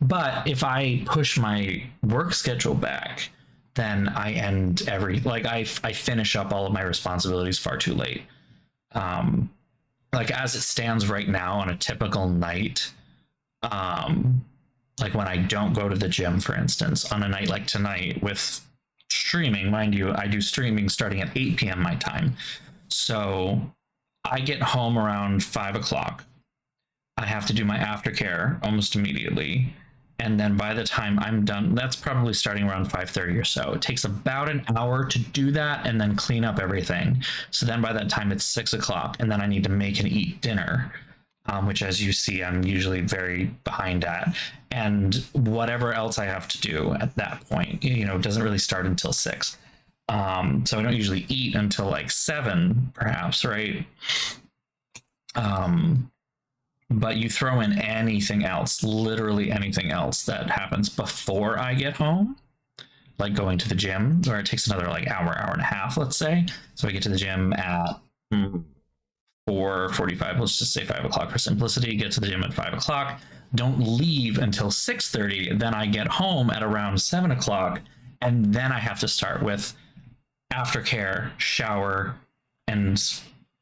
But if I push my work schedule back, then I end I finish up all of my responsibilities far too late. Like as it stands right now on a typical night, like when I don't go to the gym, for instance, on a night like tonight with streaming, mind you, I do streaming starting at 8 p.m. my time. So I get home around 5 o'clock. I have to do my aftercare almost immediately. And then by the time I'm done, that's probably starting around 5:30 or so. It takes about an hour to do that and then clean up everything. So then by that time it's 6 o'clock, and then I need to make and eat dinner, which, as you see, I'm usually very behind at. And whatever else I have to do at that point, doesn't really start until 6. So I don't usually eat until like 7, perhaps, right? But you throw in anything else, literally anything else that happens before I get home, like going to the gym, where it takes another like hour and a half, let's say. So I get to the gym at 4:45, let's just say 5 o'clock for simplicity, get to the gym at 5 o'clock, don't leave until 6:30, then I get home at around 7 o'clock, and then I have to start with aftercare, shower, and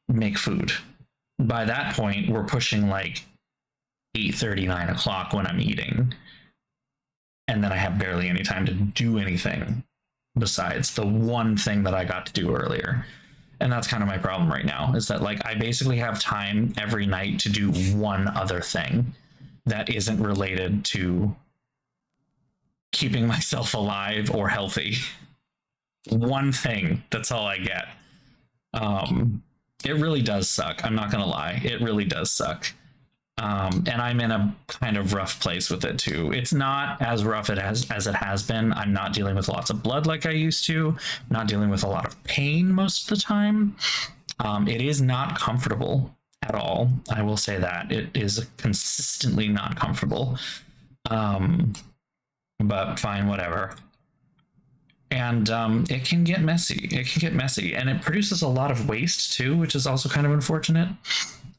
make food. By that point, we're pushing like 8:30, 9 o'clock when I'm eating. And then I have barely any time to do anything besides the one thing that I got to do earlier. And that's kind of my problem right now, is that like I basically have time every night to do one other thing that isn't related to keeping myself alive or healthy. One thing, that's all I get. It really does suck. I'm not gonna lie. It really does suck. And I'm in a kind of rough place with it too. It's not as rough as it has been. I'm not dealing with lots of blood like I used to. I'm not dealing with a lot of pain most of the time. It is not comfortable at all. I will say that. It is consistently not comfortable. But fine, whatever. And it can get messy. And it produces a lot of waste too, which is also kind of unfortunate.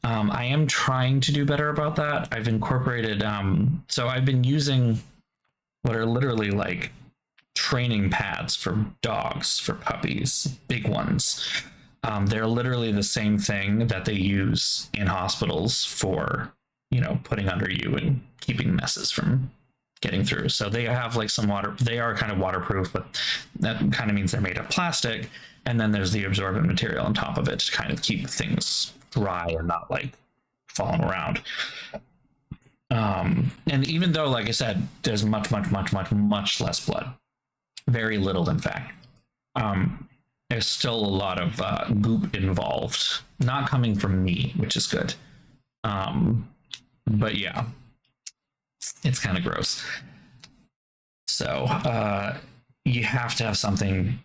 I am trying to do better about that. I've incorporated, so I've been using what are literally like training pads for dogs, for puppies, big ones. They're literally the same thing that they use in hospitals for, putting under you and keeping messes from getting through. So they have like some water, they are kind of waterproof, but that kind of means they're made of plastic. And then there's the absorbent material on top of it to kind of keep things dry and not like falling around. And even though, like I said, there's much less blood, very little, in fact, there's still a lot of goop involved, not coming from me, which is good. But yeah, it's kind of gross. So you have to have something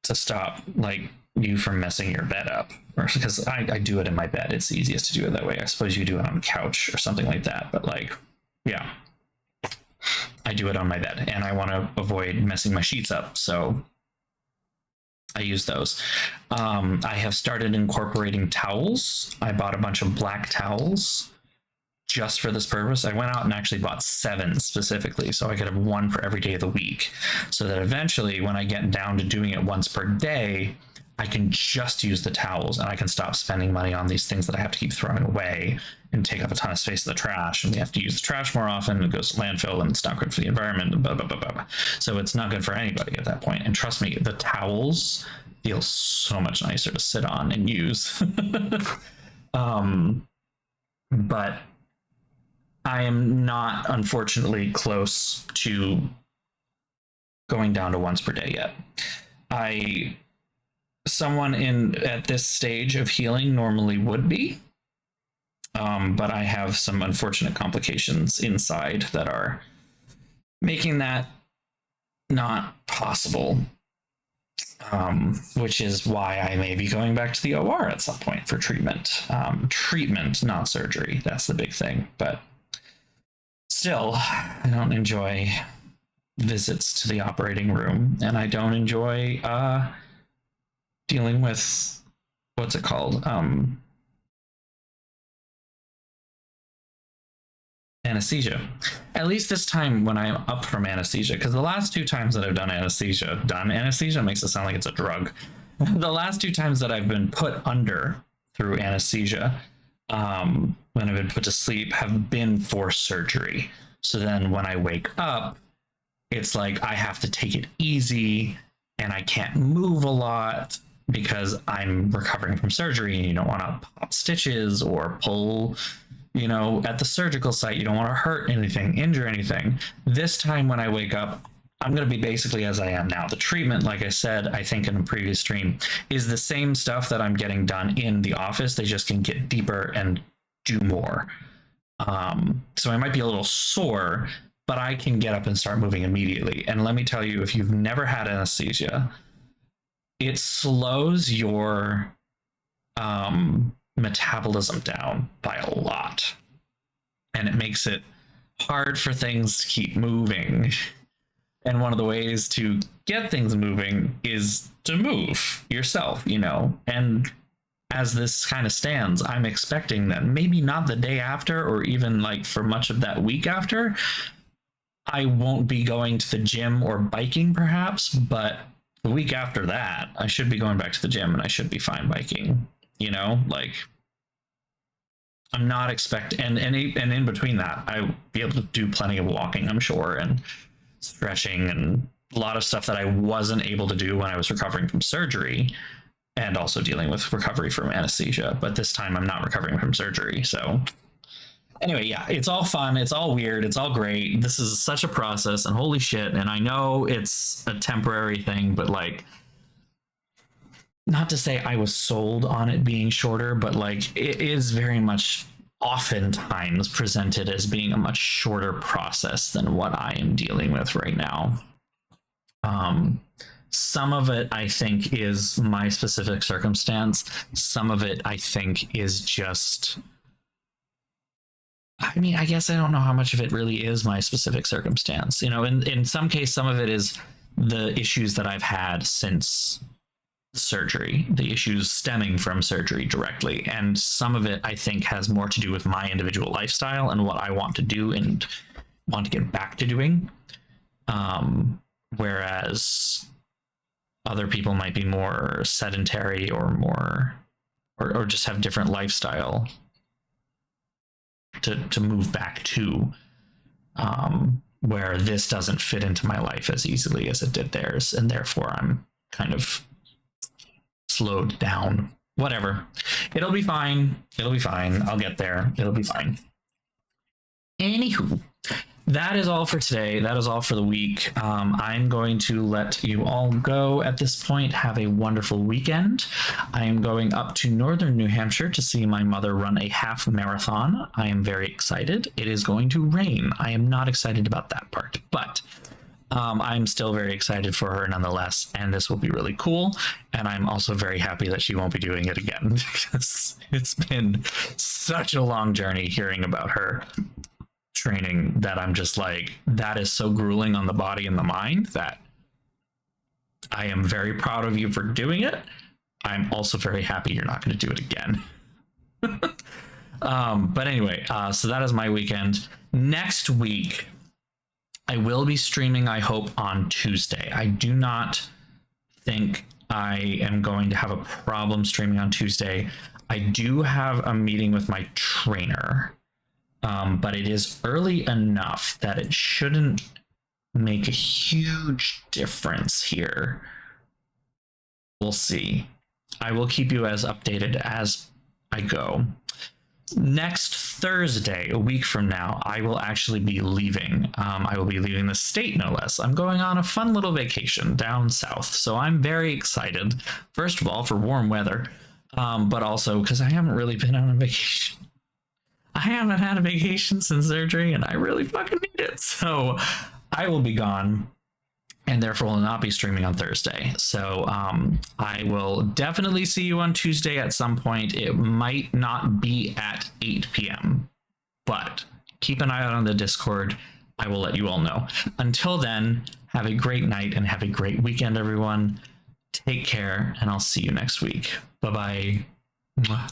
to stop like you from messing your bed up, because I do it in my bed. It's easiest to do it that way. I suppose you do it on the couch or something like that, but like, yeah, I do it on my bed, and I want to avoid messing my sheets up, so I use those. I have started incorporating towels. I bought a bunch of black towels just for this purpose. I went out and actually bought 7 specifically, so I could have one for every day of the week, so that eventually when I get down to doing it once per day, I can just use the towels, and I can stop spending money on these things that I have to keep throwing away and take up a ton of space in the trash, and we have to use the trash more often. It goes to landfill, and it's not good for the environment, and blah, blah, blah, blah. So it's not good for anybody at that point. And trust me, the towels feel so much nicer to sit on and use. But I am not, unfortunately, close to going down to once per day yet. Someone at this stage of healing normally would be, but I have some unfortunate complications inside that are making that not possible, which is why I may be going back to the OR at some point for treatment. Treatment, not surgery. That's the big thing. But still, I don't enjoy visits to the operating room, and I don't enjoy dealing with, what's it called? Anesthesia. At least this time when I'm up from anesthesia, because the last 2 times that I've done anesthesia makes it sound like it's a drug. The last 2 times that I've been put under through anesthesia, when I've been put to sleep, have been for surgery. So then when I wake up, it's like I have to take it easy and I can't move a lot because I'm recovering from surgery, and you don't want to pop stitches or pull, at the surgical site. You don't want to hurt anything, injure anything. This time when I wake up, I'm going to be basically as I am now. The treatment, like I said, I think in a previous stream, is the same stuff that I'm getting done in the office. They just can get deeper and do more. So I might be a little sore, but I can get up and start moving immediately. And let me tell you, if you've never had anesthesia, it slows your metabolism down by a lot. And it makes it hard for things to keep moving. And one of the ways to get things moving is to move yourself, And as this kind of stands, I'm expecting that maybe not the day after, or even like for much of that week after, I won't be going to the gym or biking perhaps, but the week after that, I should be going back to the gym and I should be fine biking, like I'm not expecting, and in between that, I'll be able to do plenty of walking, I'm sure, and stretching and a lot of stuff that I wasn't able to do when I was recovering from surgery, and also dealing with recovery from anesthesia. But this time I'm not recovering from surgery. So anyway, yeah, it's all fun. It's all weird. It's all great. This is such a process, and holy shit. And I know it's a temporary thing, but like, not to say I was sold on it being shorter, but like it is very much oftentimes presented as being a much shorter process than what I am dealing with right now. Some of it I think is my specific circumstance. Some of it I think is just, I guess I don't know how much of it really is my specific circumstance. In some case, some of it is the issues that I've had since surgery, the issues stemming from surgery directly. And some of it I think has more to do with my individual lifestyle and what I want to do and want to get back to doing. Whereas other people might be more sedentary or more, or just have different lifestyle to move back to, where this doesn't fit into my life as easily as it did theirs, and therefore I'm kind of slowed down. Whatever. It'll be fine. I'll get there. It'll be fine. Anywho, that is all for today. That is all for the week. I'm going to let you all go at this point. Have a wonderful weekend. I am going up to northern New Hampshire to see my mother run a half marathon. I am very excited. It is going to rain. I am not excited about that part, but I'm still very excited for her nonetheless, and this will be really cool. And I'm also very happy that she won't be doing it again, because it's been such a long journey hearing about her training that I'm just like, that is so grueling on the body and the mind that I am very proud of you for doing it. I'm also very happy you're not going to do it again. But anyway, so that is my weekend. Next week, I will be streaming, I hope, on Tuesday. I do not think I am going to have a problem streaming on Tuesday. I do have a meeting with my trainer, but it is early enough that it shouldn't make a huge difference here. We'll see. I will keep you as updated as I go. Next Thursday, a week from now, I will actually be leaving. I will be leaving the state, no less. I'm going on a fun little vacation down south, so I'm very excited. First of all, for warm weather, but also because I haven't really been on a vacation. I haven't had a vacation since surgery, and I really fucking need it. So I will be gone, and therefore will not be streaming on Thursday. So I will definitely see you on Tuesday at some point. It might not be at 8 p.m., but keep an eye out on the Discord. I will let you all know. Until then, have a great night and have a great weekend, everyone. Take care, and I'll see you next week. Bye-bye. Mwah.